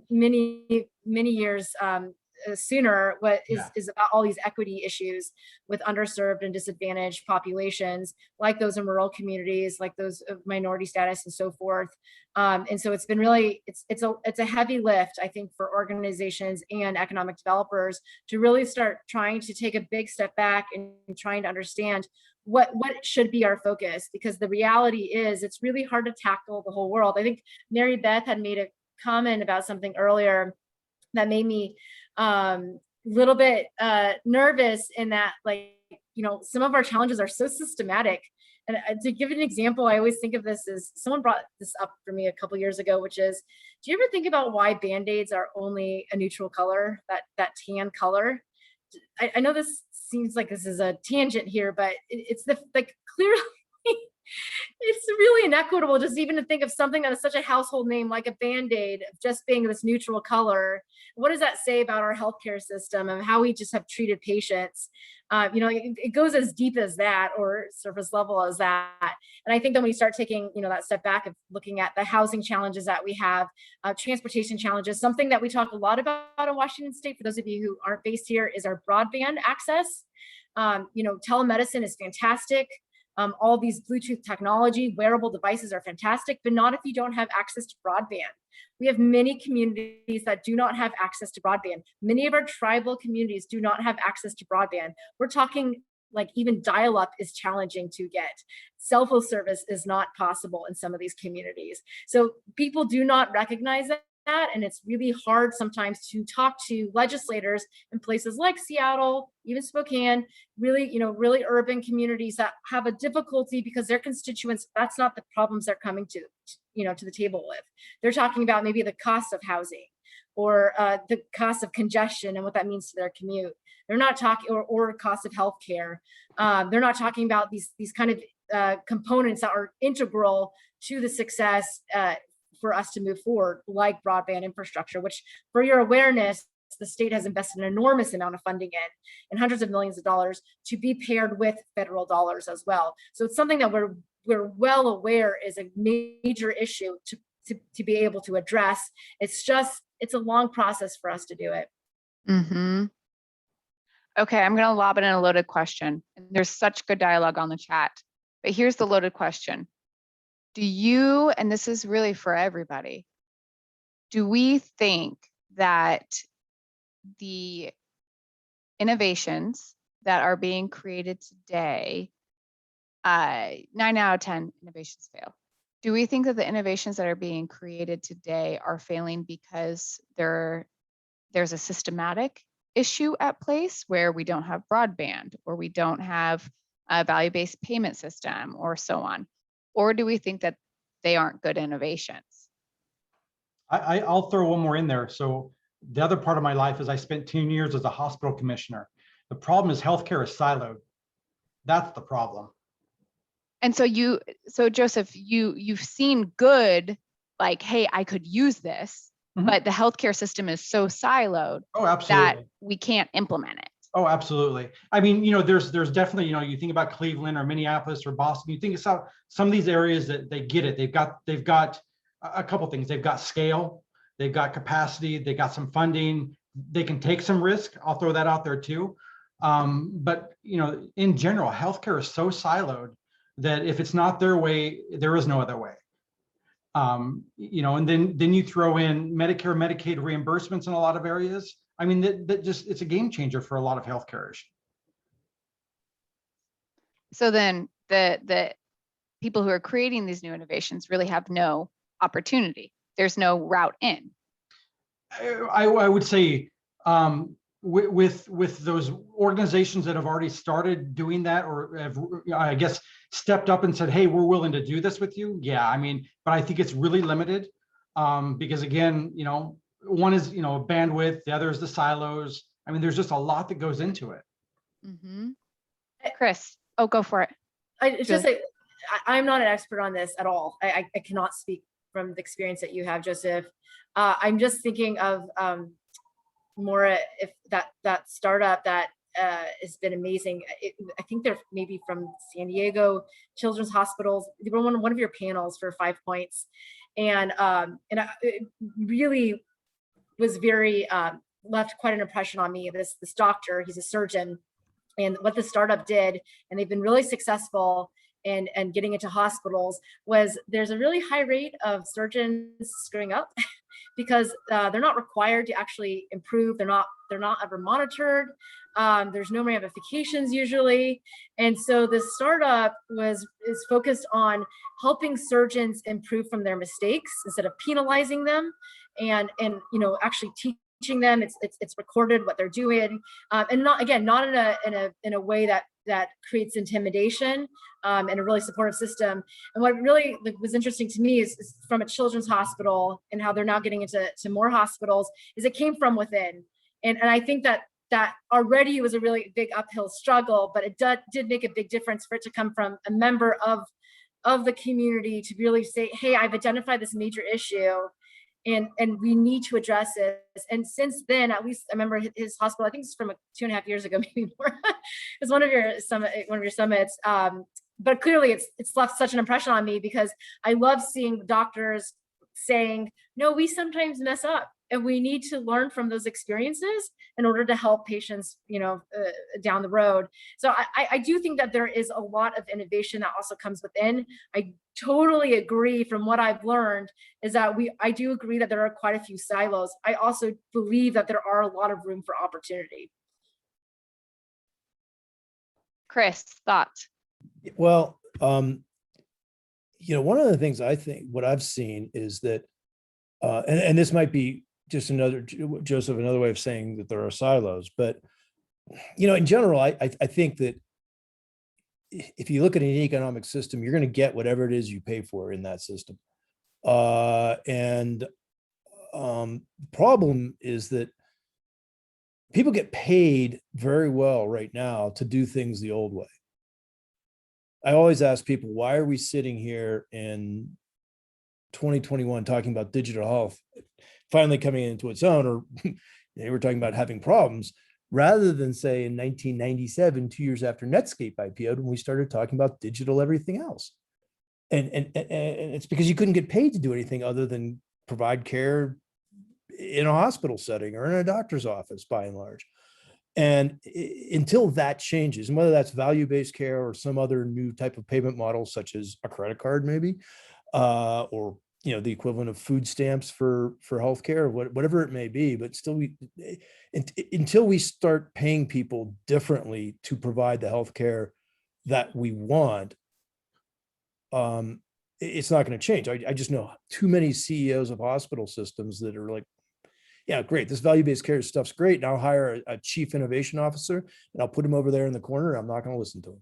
many years sooner, is about all these equity issues with underserved and disadvantaged populations, like those in rural communities, like those of minority status and so forth. And so it's been really, it's a heavy lift, I think, for organizations and economic developers to really start trying to take a big step back and trying to understand what should be our focus, because the reality is it's really hard to tackle the whole world. I think Mary Beth had made a comment about something earlier that made me little bit nervous, in that, some of our challenges are so systematic. And to give an example, I always think of this as, someone brought this up for me a couple years ago, which is, do you ever think about why Band-Aids are only a neutral color, that tan color? I know this seems like this is a tangent here, but it's clearly it's really inequitable just even to think of something that is such a household name like a Band-Aid just being this neutral color. What does that say about our healthcare system and how we just have treated patients? It goes as deep as that, or surface level as that. And I think that when you start taking, that step back of looking at the housing challenges that we have, transportation challenges, something that we talk a lot about in Washington State, for those of you who aren't based here, is our broadband access. Telemedicine is fantastic. All these Bluetooth technology, wearable devices are fantastic, but not if you don't have access to broadband. We have many communities that do not have access to broadband. Many of our tribal communities do not have access to broadband. We're talking like even dial-up is challenging to get. Cell phone service is not possible in some of these communities. So people do not recognize that. And it's really hard sometimes to talk to legislators in places like Seattle, even Spokane, really urban communities that have a difficulty because their constituents, that's not the problems they're coming to the table with. They're talking about maybe the cost of housing or the cost of congestion and what that means to their commute. They're not talking, or cost of healthcare. They're not talking about these kind of components that are integral to the success for us to move forward, like broadband infrastructure, which, for your awareness, the state has invested an enormous amount of funding in, and hundreds of millions of dollars, to be paired with federal dollars as well. So it's something that we're well aware is a major issue to be able to address. It's a long process for us to do it. Mm-hmm. Okay, I'm going to lob in a loaded question. There's such good dialogue on the chat, but here's the loaded question. Do you, and this is really for everybody, do we think that the innovations that are being created today, 9 out of 10 innovations fail? Do we think that the innovations that are being created today are failing because there's a systematic issue at place where we don't have broadband, or we don't have a value-based payment system, or so on? Or do we think that they aren't good innovations? I'll throw one more in there. So the other part of my life is I spent 10 years as a hospital commissioner. The problem is healthcare is siloed. That's the problem. And so Joseph, you've seen good, like, hey, I could use this, but the healthcare system is so siloed that we can't implement it. Oh, absolutely. I mean, there's definitely, you think about Cleveland or Minneapolis or Boston, you think about some of these areas that they get it. They've got a couple things. They've got scale, they've got capacity, they got some funding, they can take some risk. I'll throw that out there too. But in general, healthcare is so siloed that if it's not their way, there is no other way. And then you throw in Medicare, Medicaid reimbursements in a lot of areas. I mean, that just, it's a game changer for a lot of healthcare. So then the people who are creating these new innovations really have no opportunity. There's no route in. I would say with those organizations that have already started doing that, or have, I guess, stepped up and said, hey, we're willing to do this with you. Yeah, I mean, but I think it's really limited because, again, one is, bandwidth, the other is the silos. I mean, there's just a lot that goes into it. Mm-hmm. Chris, go for it. It's just like, I'm not an expert on this at all. I cannot speak from the experience that you have, Joseph. I'm just thinking of Maura, if that startup that has been amazing. I think they're maybe from San Diego Children's Hospitals. They were one of your panels for 5 points, and it really was very left quite an impression on me. This doctor, he's a surgeon, and what the startup did, and they've been really successful in getting into hospitals, was there's a really high rate of surgeons screwing up because they're not required to actually improve. They're not ever monitored. There's no ramifications usually. And so the startup is focused on helping surgeons improve from their mistakes instead of penalizing them, and actually teaching them. It's recorded what they're doing, and not in a way that creates intimidation, and a really supportive system. And what really was interesting to me is from a children's hospital, and how they're now getting into more hospitals, is it came from within. And I think that already was a really big uphill struggle, but it did make a big difference for it to come from a member of the community to really say, hey, I've identified this major issue, and we need to address it. And since then, at least I remember his hospital, I think it's from 2.5 years ago, maybe more. It's one of your summits. But clearly it's left such an impression on me, because I love seeing doctors saying, no, we sometimes mess up, and we need to learn from those experiences in order to help patients, down the road. So I do think that there is a lot of innovation that also comes within. I totally agree. From what I've learned is that I do agree that there are quite a few silos. I also believe that there are a lot of room for opportunity. Chris, thoughts? Well, one of the things I think, what I've seen is that, and this might be just another way of saying that there are silos, but, in general, I think that if you look at an economic system, you're going to get whatever it is you pay for in that system. And the problem is that people get paid very well right now to do things the old way. I always ask people, why are we sitting here in 2021 talking about digital health finally coming into its own, or they were talking about having problems, rather than say in 1997, 2 years after Netscape IPO'd, when we started talking about digital everything else. And it's because you couldn't get paid to do anything other than provide care in a hospital setting or in a doctor's office, by and large. And until that changes, and whether that's value-based care or some other new type of payment model, such as a credit card, maybe, or the equivalent of food stamps for healthcare, whatever it may be, but still, until we start paying people differently to provide the healthcare that we want, it's not going to change. I just know too many CEOs of hospital systems that are like, yeah, great, this value-based care stuff's great. Now I'll hire a chief innovation officer and I'll put him over there in the corner. I'm not going to listen to him.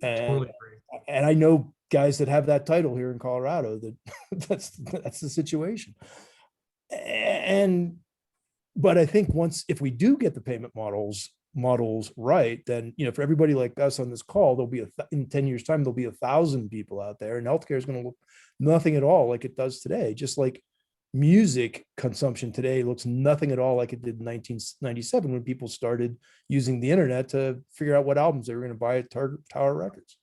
Totally agree. And I know guys that have that title here in Colorado that that's the situation. But I think if we do get the payment models right, then, for everybody like us on this call, there'll be in 10 years time, there'll be 1,000 people out there, and healthcare is going to look nothing at all like it does today. Just like music consumption today looks nothing at all like it did in 1997, when people started using the internet to figure out what albums they were going to buy at Tower Records.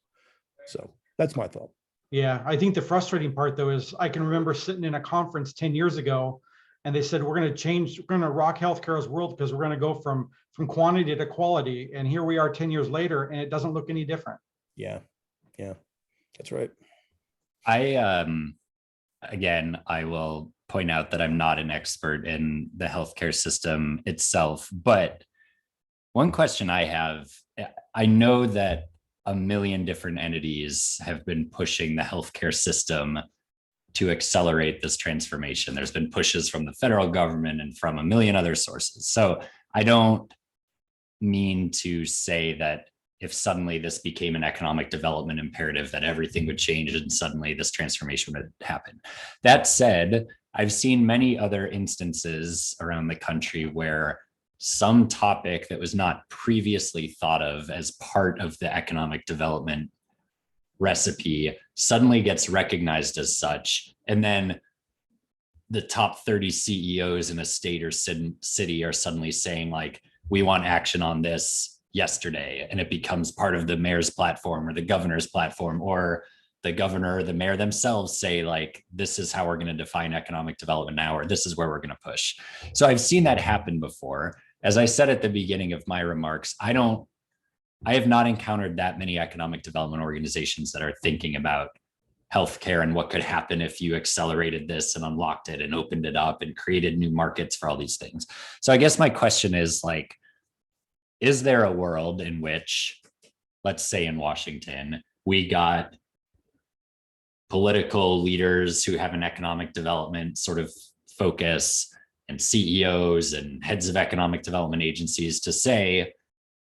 So that's my thought. Yeah, I think the frustrating part, though, is I can remember sitting in a conference 10 years ago, and they said, we're going to rock healthcare's world because we're going to go from quantity to quality. And here we are 10 years later, and it doesn't look any different. Yeah, that's right. Again, I will point out that I'm not an expert in the healthcare system itself, but one question I have, I know that a million different entities have been pushing the healthcare system to accelerate this transformation. There's been pushes from the federal government and from a million other sources. So I don't mean to say that if suddenly this became an economic development imperative, that everything would change and suddenly this transformation would happen. That said, I've seen many other instances around the country where some topic that was not previously thought of as part of the economic development recipe suddenly gets recognized as such. And then the top 30 CEOs in a state or city are suddenly saying, like, we want action on this yesterday. And it becomes part of the mayor's platform or the governor's platform, or the governor or the mayor themselves say, like, this is how we're going to define economic development now, or this is where we're going to push. So I've seen that happen before. As I said at the beginning of my remarks, I have not encountered that many economic development organizations that are thinking about healthcare and what could happen if you accelerated this and unlocked it and opened it up and created new markets for all these things. So I guess my question is, like, is there a world in which, let's say in Washington, we got political leaders who have an economic development sort of focus and CEOs and heads of economic development agencies to say,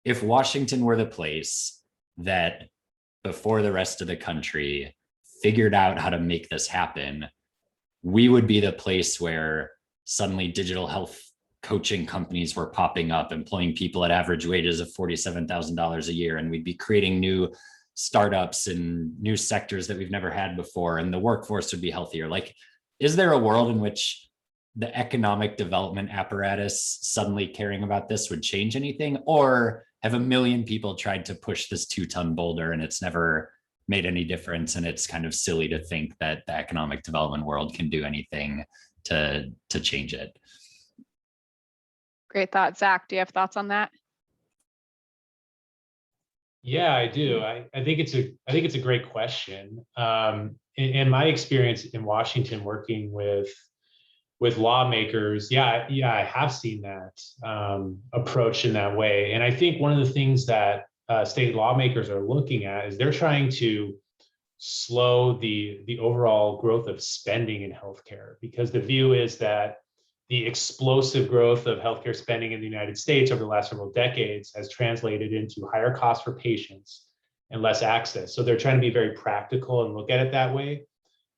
if Washington were the place that before the rest of the country figured out how to make this happen, we would be the place where suddenly digital health coaching companies were popping up, employing people at average wages of $47,000 a year. And we'd be creating new startups and new sectors that we've never had before. And the workforce would be healthier. Like, is there a world in which the economic development apparatus suddenly caring about this would change anything? Or have a million people tried to push this 2-ton boulder and it's never made any difference? And it's kind of silly to think that the economic development world can do anything to change it. Great thought. Zach, do you have thoughts on that? Yeah, I do. I think it's a great question. In my experience in Washington, working with lawmakers, I have seen that approach in that way. And I think one of the things that state lawmakers are looking at is they're trying to slow the overall growth of spending in healthcare, because the view is that the explosive growth of healthcare spending in the United States over the last several decades has translated into higher costs for patients and less access. So they're trying to be very practical and look at it that way.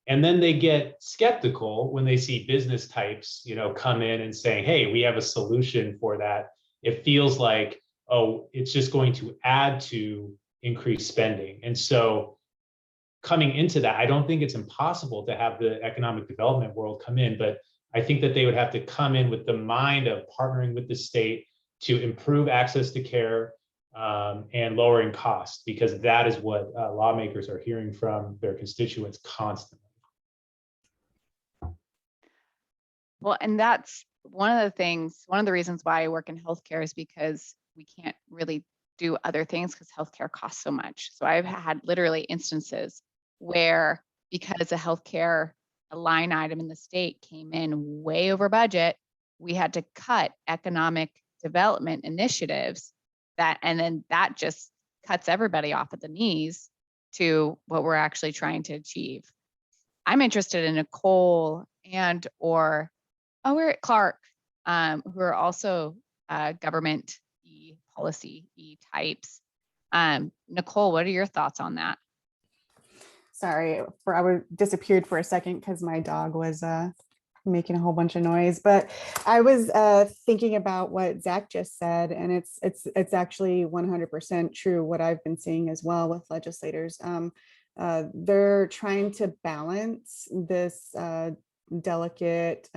And then they get skeptical when they see business types, come in and saying, hey, we have a solution for that it feels like, oh, it's just going to add to increased spending. And so coming into that, I don't think it's impossible to have the economic development world come in, but I think that they would have to come in with the mind of partnering with the state to improve access to care and lowering costs, because that is what lawmakers are hearing from their constituents constantly. Well, and that's one of the reasons why I work in healthcare is because we can't really do other things because healthcare costs so much. So I've had literally instances where, because a healthcare line item in the state came in way over budget, we had to cut economic development initiatives and then that just cuts everybody off at the knees to what we're actually trying to achieve. I'm interested in Nicole or Clark, who are also government policy types. Nicole, what are your thoughts on that? Sorry, I disappeared for a second because my dog was making a whole bunch of noise. But I was thinking about what Zach just said, and it's actually 100% true what I've been seeing as well with legislators. They're trying to balance this delicate,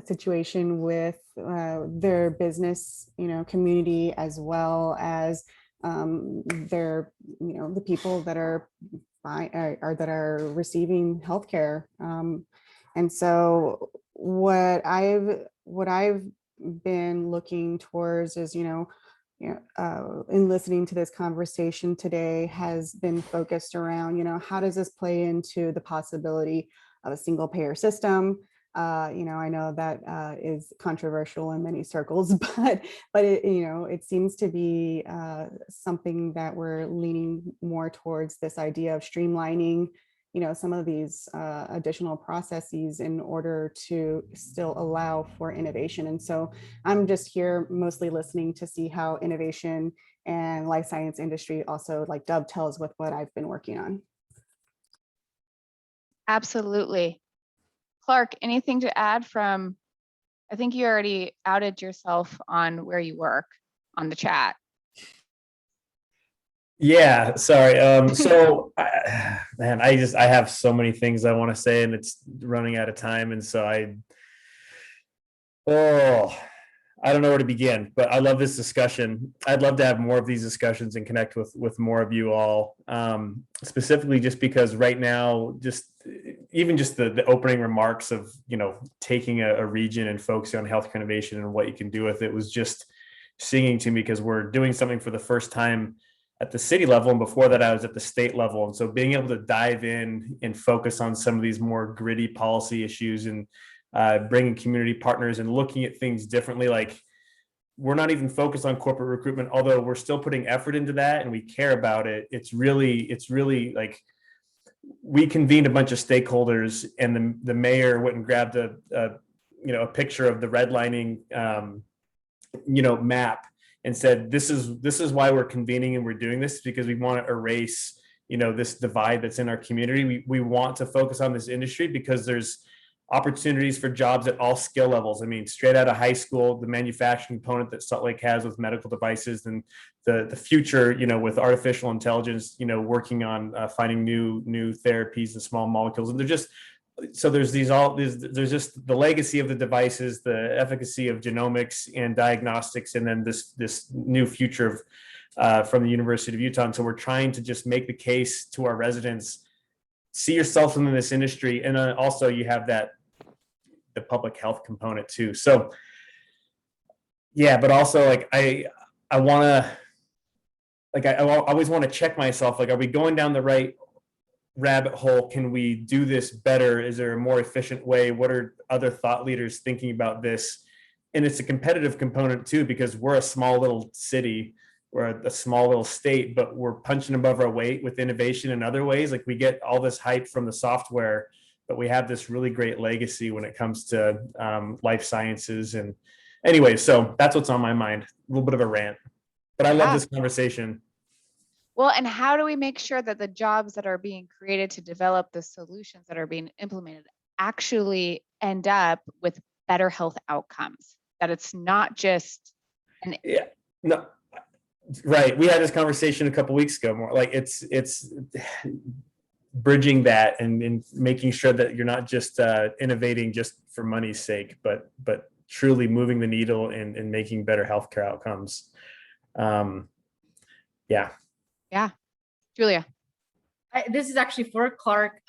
situation with their business, community, as well as their, the people that are receiving healthcare. And so what I've been looking towards is, in listening to this conversation today has been focused around, how does this play into the possibility of a single payer system? I know that is controversial in many circles, but it seems to be something that we're leaning more towards, this idea of streamlining, some of these additional processes in order to still allow for innovation. And so I'm just here mostly listening to see how innovation and life science industry also dovetails with what I've been working on. Absolutely. Clark, anything to add from, I think you already outed yourself on where you work on the chat. Yeah, sorry. So I have so many things I want to say, and it's running out of time. And so I don't know where to begin, but I love this discussion. I'd love to have more of these discussions and connect with more of you all, specifically just because right now, even the opening remarks of, taking a region and focusing on healthcare innovation and what you can do with it was just singing to me, because we're doing something for the first time at the city level. And before that, I was at the state level. And so being able to dive in and focus on some of these more gritty policy issues and bringing community partners and looking at things differently. We're not even focused on corporate recruitment, although we're still putting effort into that and we care about it. It's really like we convened a bunch of stakeholders, and the mayor went and grabbed a picture of the redlining, map, and said, this is why we're convening and we're doing this, because we want to erase, this divide that's in our community. We want to focus on this industry because there's opportunities for jobs at all skill levels. I mean, straight out of high school, the manufacturing component that Salt Lake has with medical devices, and the future, with artificial intelligence, working on finding new therapies and small molecules. And there's just the legacy of the devices, the efficacy of genomics and diagnostics, and then this new future from the University of Utah. And so we're trying to just make the case to our residents, see yourself in this industry. And also you have the public health component too. So yeah, but also I always want to check myself. Are we going down the right rabbit hole? Can we do this better? Is there a more efficient way? What are other thought leaders thinking about this? And it's a competitive component too, because we're a small little city, we're a small little state, but we're punching above our weight with innovation in other ways. We get all this hype from the software, but we have this really great legacy when it comes to life sciences. And anyway, so that's what's on my mind. A little bit of a rant, but I love this conversation. Well, and how do we make sure that the jobs that are being created to develop the solutions that are being implemented actually end up with better health outcomes? that it's not just an Yeah, no, right. We had this conversation a couple weeks ago. More like it's bridging that and making sure that you're not just innovating just for money's sake, but truly moving the needle and making better healthcare outcomes. Yeah. Julia. This is actually for Clark.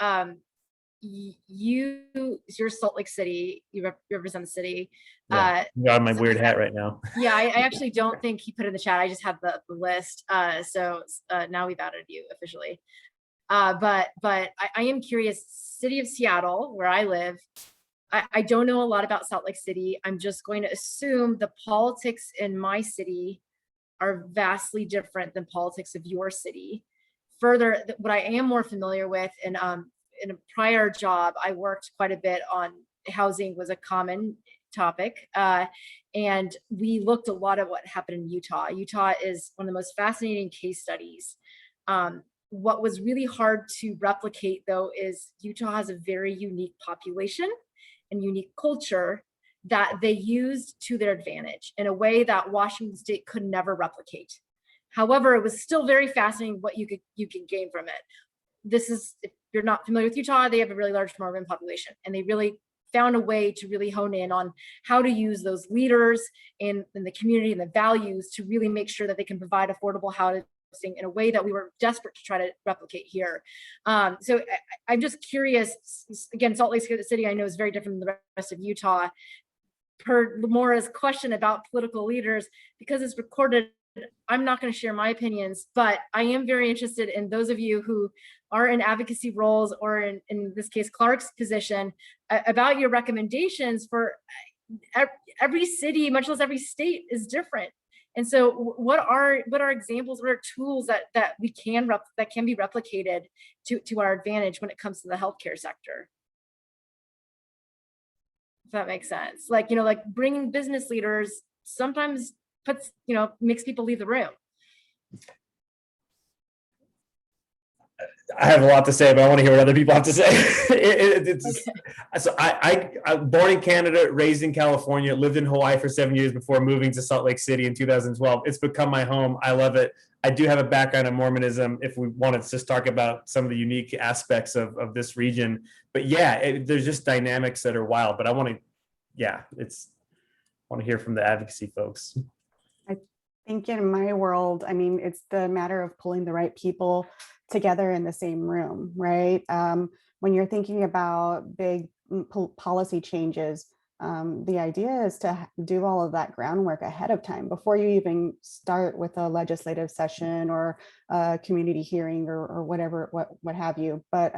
You're Salt Lake City. You represent the city. Yeah. I got my weird hat right now. Yeah, I actually don't think he put it in the chat. I just have the list. So now we've added you officially. But I am curious. City of Seattle, where I live, I don't know a lot about Salt Lake City. I'm just going to assume the politics in my city are vastly different than politics of your city. Further, what I am more familiar with, and in a prior job, I worked quite a bit on housing was a common topic. And we looked a lot at what happened in Utah. Utah is one of the most fascinating case studies. What was really hard to replicate, though, is Utah has a very unique population and unique culture that they used to their advantage in a way that Washington State could never replicate. However, it was still very fascinating what you could gain from it. This is, if you're not familiar with Utah, they have a really large Mormon population, and they really found a way to really hone in on how to use those leaders in the community and the values to really make sure that they can provide affordable housing in a way that we were desperate to try to replicate here. So I'm just curious, again, Salt Lake City I know is very different than the rest of Utah. Per Laura's question about political leaders, because it's recorded, I'm not going to share my opinions, but I am very interested in those of you who are in advocacy roles, or in this case, Clark's position, about your recommendations for every city, much less every state, is different. And so what are examples, what are tools that we can that can be replicated to our advantage when it comes to the healthcare sector? If that makes sense. Like, like bringing business leaders sometimes makes people leave the room. I have a lot to say, but I want to hear what other people have to say. So I'm born in Canada, raised in California, lived in Hawaii for 7 years before moving to Salt Lake City in 2012. It's become my home. I love it. I do have a background in Mormonism, if we wanted to just talk about some of the unique aspects of this region. But yeah, there's just dynamics that are wild. But I want to hear from the advocacy folks. I think in my world, I mean, it's the matter of pulling the right people together in the same room, right? When you're thinking about big policy changes, the idea is to do all of that groundwork ahead of time before you even start with a legislative session or a community hearing or whatever, what have you. But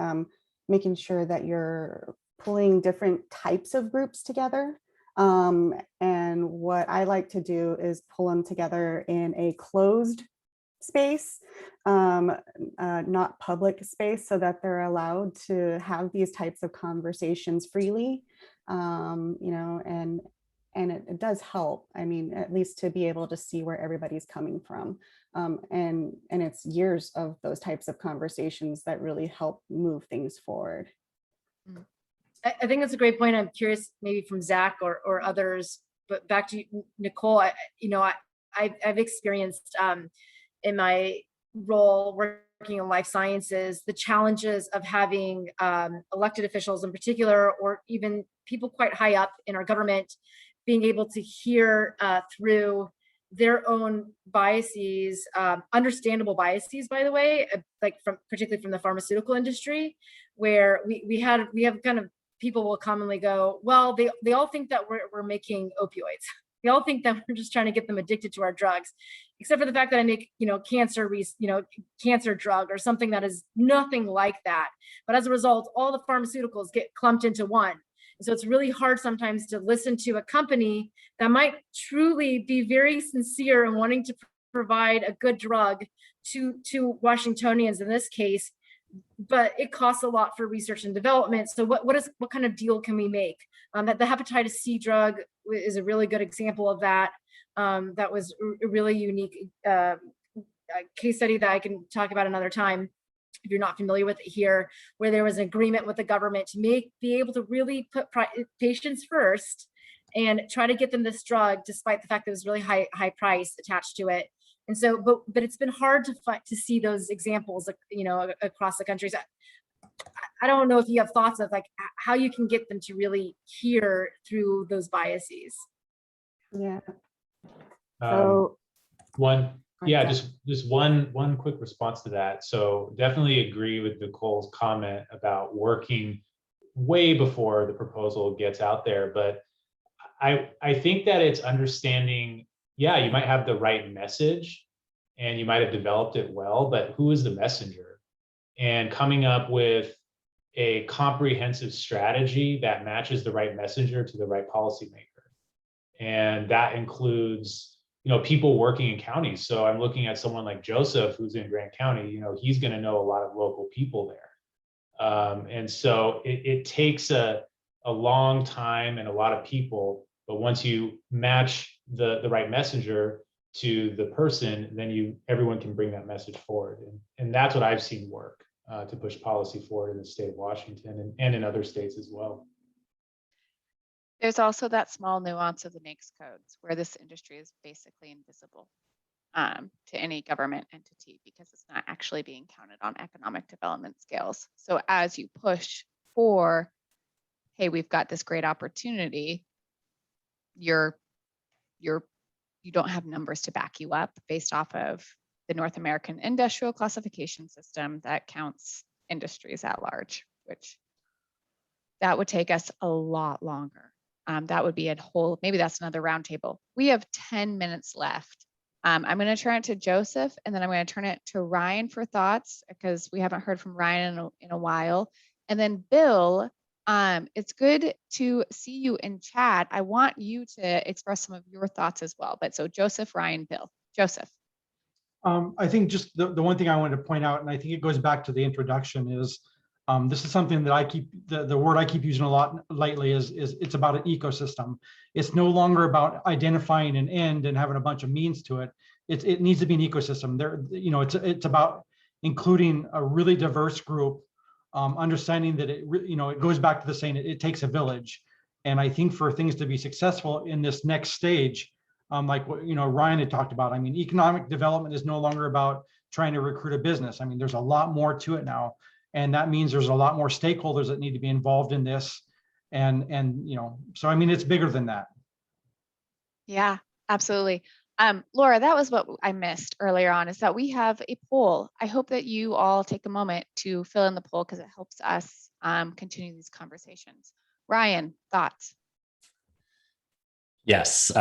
making sure that you're pulling different types of groups together. And what I like to do is pull them together in a closed space, not public space, so that they're allowed to have these types of conversations freely. And it does help. I mean, at least to be able to see where everybody's coming from. And it's years of those types of conversations that really help move things forward. I think that's a great point. I'm curious, maybe from Zach or others, but back to you, Nicole. I've experienced in my role working in life sciences, the challenges of having elected officials in particular, or even people quite high up in our government, being able to hear through their own biases, understandable biases, by the way, particularly from the pharmaceutical industry, where we have kind of, people will commonly go, well, they all think that we're making opioids. They all think that we're just trying to get them addicted to our drugs, except for the fact that I make, cancer drug or something that is nothing like that. But as a result, all the pharmaceuticals get clumped into one. And so it's really hard sometimes to listen to a company that might truly be very sincere in wanting to provide a good drug to Washingtonians in this case, but it costs a lot for research and development. So what kind of deal can we make? That the hepatitis C drug is a really good example of that. That was a really unique case study that I can talk about another time if you're not familiar with it here, where there was an agreement with the government to be able to really put patients first and try to get them this drug, despite the fact that it was really high price attached to it. And so, but it's been hard to see those examples, you know, across the countries. I don't know if you have thoughts of like how you can get them to really hear through those biases. Yeah. So just one quick response to that. So definitely agree with Nicole's comment about working way before the proposal gets out there. But I think that it's understanding, yeah, you might have the right message and you might have developed it well, but who is the messenger? And coming up with a comprehensive strategy that matches the right messenger to the right policymaker. And that includes, you know, people working in counties. So I'm looking at someone like Joseph, who's in Grant County, you know, he's going to know a lot of local people there. And so it takes a long time and a lot of people, but once you match the right messenger to the person, then everyone can bring that message forward. And that's what I've seen work to push policy forward in the state of Washington and in other states as well. There's also that small nuance of the NAICS codes where this industry is basically invisible to any government entity because it's not actually being counted on economic development scales. So as you push for, hey, we've got this great opportunity, you don't have numbers to back you up based off of the North American Industrial Classification System that counts industries at large, which that would take us a lot longer. That would be a whole, maybe that's another roundtable. We have 10 minutes left. I'm going to turn it to Joseph, and then I'm going to turn it to Ryan for thoughts because we haven't heard from Ryan in a while. And then Bill, it's good to see you in chat. I want you to express some of your thoughts as well. But so Joseph, Ryan, Bill. Joseph. I think just the one thing I wanted to point out, and I think it goes back to the introduction, is this is something that I keep, the word I keep using a lot lately is it's about an ecosystem. It's no longer about identifying an end and having a bunch of means to it. It needs to be an ecosystem. There, you know, it's about including a really diverse group, understanding that it goes back to the saying it takes a village. And I think for things to be successful in this next stage, like what Ryan had talked about, I mean, economic development is no longer about trying to recruit a business. I mean, there's a lot more to it now. And that means there's a lot more stakeholders that need to be involved in this. And so I mean, it's bigger than that. Yeah, absolutely. Laura, that was what I missed earlier on, is that we have a poll. I hope that you all take a moment to fill in the poll because it helps us continue these conversations. Ryan, thoughts? Yes,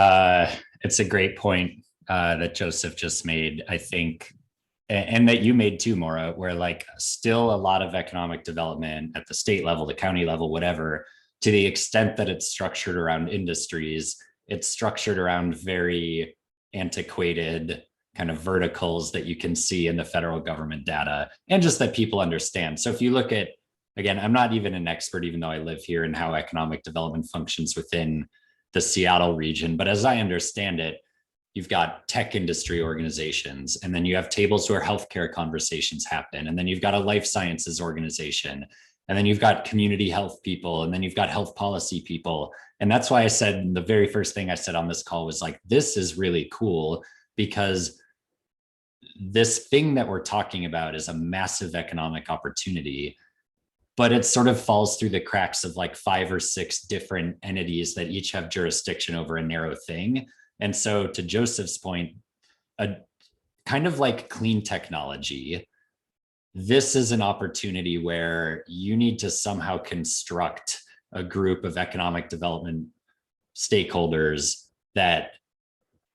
it's a great point that Joseph just made, I think, and that you made too, Maura, where like still a lot of economic development at the state level, the county level, whatever, to the extent that it's structured around industries, it's structured around very antiquated kind of verticals that you can see in the federal government data, and just that people understand. So if you look at, again, I'm not even an expert, even though I live here, in how economic development functions within the Seattle region, but as I understand it, you've got tech industry organizations, and then you have tables where healthcare conversations happen, and then you've got a life sciences organization, and then you've got community health people, and then you've got health policy people. And that's why I said the very first thing I said on this call was like, this is really cool, because this thing that we're talking about is a massive economic opportunity, but it sort of falls through the cracks of like 5 or 6 different entities that each have jurisdiction over a narrow thing. And so to Joseph's point, a kind of like clean technology, this is an opportunity where you need to somehow construct a group of economic development stakeholders that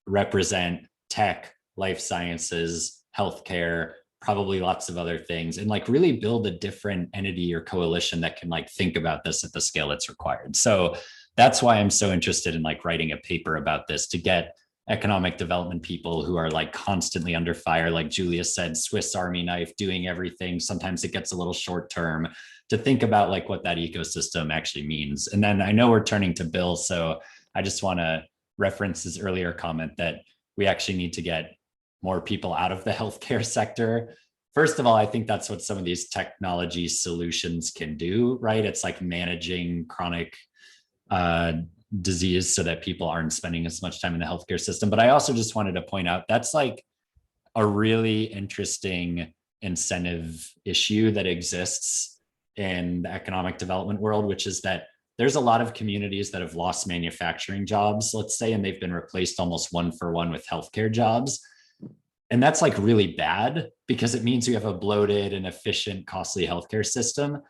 represent tech, life sciences, healthcare, probably lots of other things, and like really build a different entity or coalition that can like think about this at the scale that's required. So that's why I'm so interested in like writing a paper about this, to get economic development people who are like constantly under fire, like Julia said, Swiss Army knife, doing everything. Sometimes it gets a little short term, to think about like what that ecosystem actually means. And then I know we're turning to Bill, so I just want to reference his earlier comment that we actually need to get more people out of the healthcare sector. First of all, I think that's what some of these technology solutions can do, right? It's like managing chronic disease so that people aren't spending as much time in the healthcare system. But I also just wanted to point out that's like a really interesting incentive issue that exists in the economic development world, which is that there's a lot of communities that have lost manufacturing jobs, let's say, and they've been replaced almost 1-for-1 with healthcare jobs. And that's like really bad because it means you have a bloated and efficient, costly healthcare system.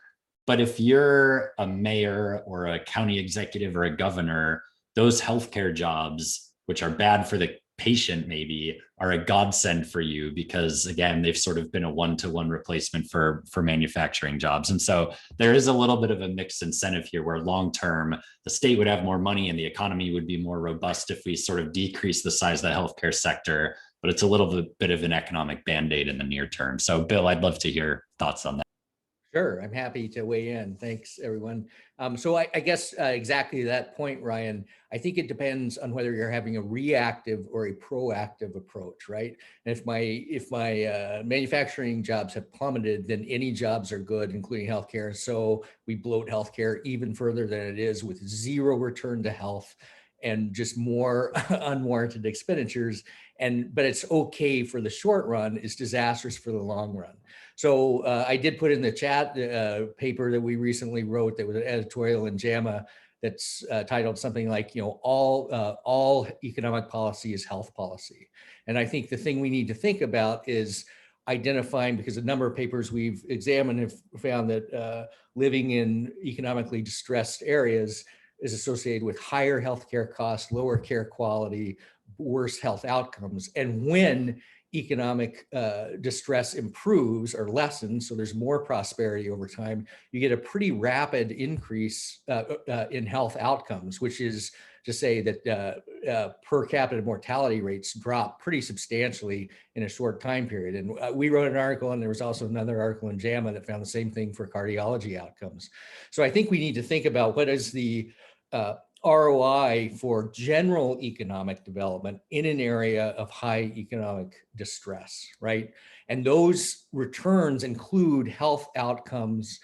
But if you're a mayor or a county executive or a governor, those healthcare jobs, which are bad for the patient maybe, are a godsend for you because, again, they've sort of been a 1-to-1 replacement for manufacturing jobs. And so there is a little bit of a mixed incentive here where long term, the state would have more money and the economy would be more robust if we sort of decrease the size of the healthcare sector. But it's a little bit of an economic band-aid in the near term. So Bill, I'd love to hear thoughts on that. Sure, I'm happy to weigh in. Thanks, everyone. So I guess exactly that point, Ryan, I think it depends on whether you're having a reactive or a proactive approach, right? And if my manufacturing jobs have plummeted, then any jobs are good, including healthcare. So we bloat healthcare even further than it is with zero return to health and just more unwarranted expenditures. But it's okay for the short run, it's disastrous for the long run. So I did put in the chat paper that we recently wrote that was an editorial in JAMA that's titled something like, all economic policy is health policy. And I think the thing we need to think about is identifying, because a number of papers we've examined have found that living in economically distressed areas is associated with higher healthcare costs, lower care quality, worse health outcomes. And when economic distress improves or lessens, so there's more prosperity over time, you get a pretty rapid increase in health outcomes, which is to say that per capita mortality rates drop pretty substantially in a short time period. And we wrote an article, and there was also another article in JAMA that found the same thing for cardiology outcomes. So I think we need to think about what is the ROI for general economic development in an area of high economic distress, right? And those returns include health outcomes,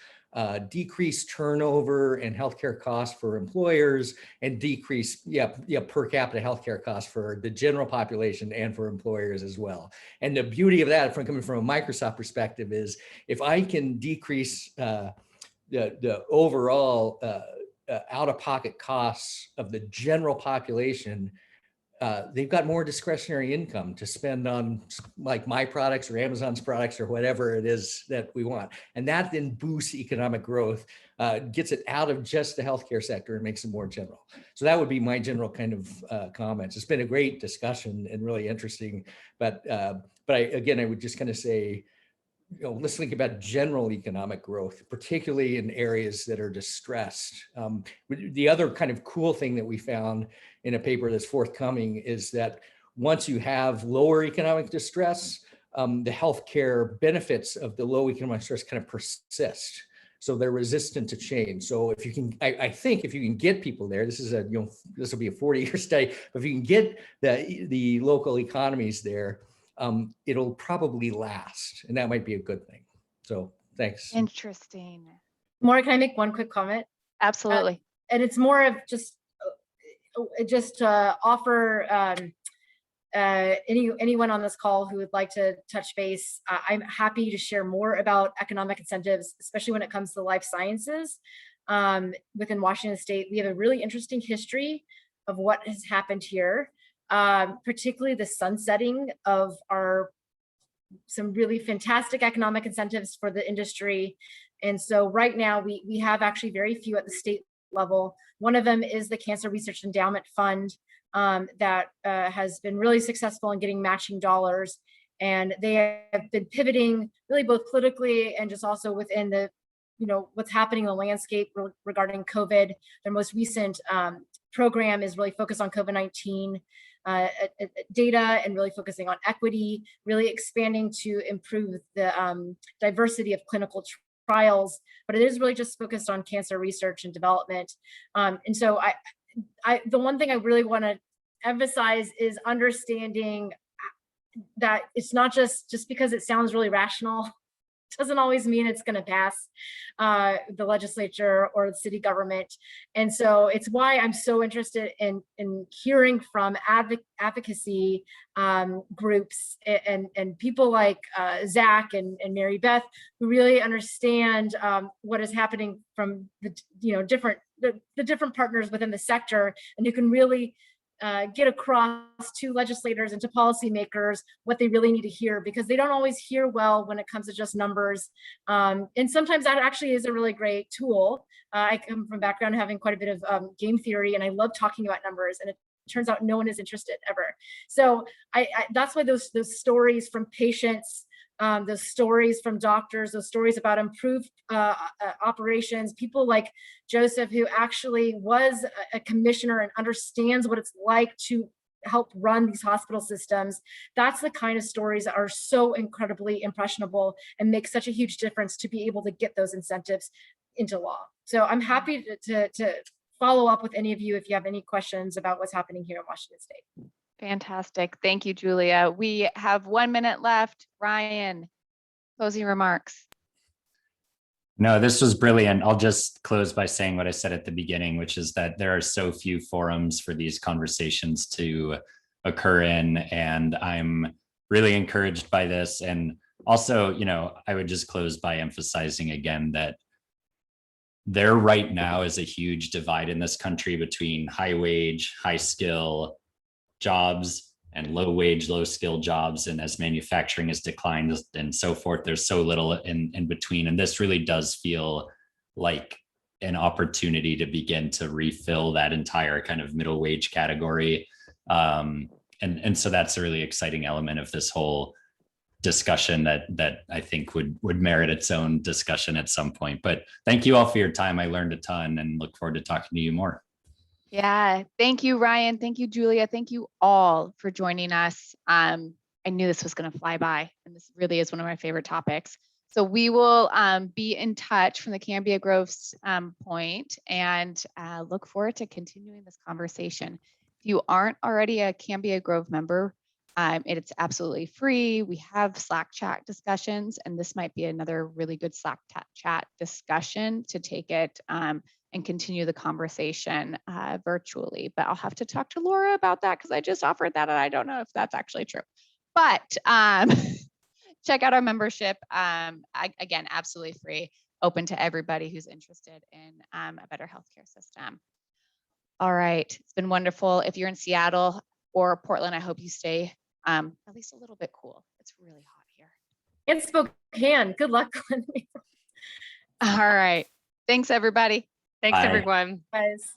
decreased turnover and healthcare costs for employers, and decrease per capita healthcare costs for the general population and for employers as well. And the beauty of that, from coming from a Microsoft perspective, is if I can decrease the overall out-of-pocket costs of the general population, they've got more discretionary income to spend on like my products or Amazon's products or whatever it is that we want. And that then boosts economic growth, gets it out of just the healthcare sector and makes it more general. So that would be my general kind of comments. It's been a great discussion and really interesting, but I would just kind of say, let's think about general economic growth, particularly in areas that are distressed. The other kind of cool thing that we found in a paper that's forthcoming is that once you have lower economic distress, the healthcare benefits of the low economic distress kind of persist. So they're resistant to change. So if you can, I think if you can get people there, this is this will be a 40-year study, but if you can get the local economies there, it'll probably last, and that might be a good thing. So thanks. Interesting. Maura, can I make one quick comment? Absolutely. And it's more of just to offer anyone on this call who would like to touch base. I'm happy to share more about economic incentives, especially when it comes to life sciences. Within Washington State, we have a really interesting history of what has happened here. Particularly the sunsetting of some really fantastic economic incentives for the industry. And so right now we have actually very few at the state level. One of them is the Cancer Research Endowment Fund that has been really successful in getting matching dollars. And they have been pivoting really both politically and just also within the, what's happening in the landscape regarding COVID. Their most recent program is really focused on COVID-19 data and really focusing on equity, really expanding to improve the diversity of clinical trials, but it is really just focused on cancer research and development. And so the one thing I really want to emphasize is understanding that it's not just because it sounds really rational doesn't always mean it's going to pass the legislature or the city government. And so it's why I'm so interested in hearing from advocacy groups and people like Zach and Mary Beth, who really understand what is happening from the different partners within the sector, and who can really get across to legislators and to policymakers what they really need to hear, because they don't always hear well when it comes to just numbers. And sometimes that actually is a really great tool. I come from background having quite a bit of game theory, and I love talking about numbers, and it turns out no one is interested ever. So that's why those stories from patients, those stories from doctors, those stories about improved operations, people like Joseph, who actually was a commissioner and understands what it's like to help run these hospital systems. That's the kind of stories that are so incredibly impressionable and make such a huge difference to be able to get those incentives into law. So I'm happy to follow up with any of you if you have any questions about what's happening here in Washington State. Fantastic. Thank you, Julia. We have 1 minute left. Ryan, closing remarks. No, this was brilliant. I'll just close by saying what I said at the beginning, which is that there are so few forums for these conversations to occur in, and I'm really encouraged by this. And also, I would just close by emphasizing again that there right now is a huge divide in this country between high wage, high skill jobs and low wage, low skill jobs. And as manufacturing has declined and so forth, there's so little in between. And this really does feel like an opportunity to begin to refill that entire kind of middle wage category. And so that's a really exciting element of this whole discussion that I think would merit its own discussion at some point. But thank you all for your time. I learned a ton and look forward to talking to you more. Yeah, thank you, Ryan. Thank you, Julia. Thank you all for joining us. I knew this was going to fly by, and this really is one of my favorite topics. So we will be in touch from the Cambria Grove's point, and look forward to continuing this conversation. If you aren't already a Cambria Grove member, it's absolutely free. We have Slack chat discussions, and this might be another really good Slack chat discussion to take it and continue the conversation virtually. But I'll have to talk to Laura about that, because I just offered that and I don't know if that's actually true. But check out our membership. Again, absolutely free, open to everybody who's interested in a better healthcare system. All right, it's been wonderful. If you're in Seattle or Portland, I hope you stay at least a little bit cool. It's really hot here. And Spokane, good luck. All right, thanks everybody. Thanks, Bye. everyone. Guys.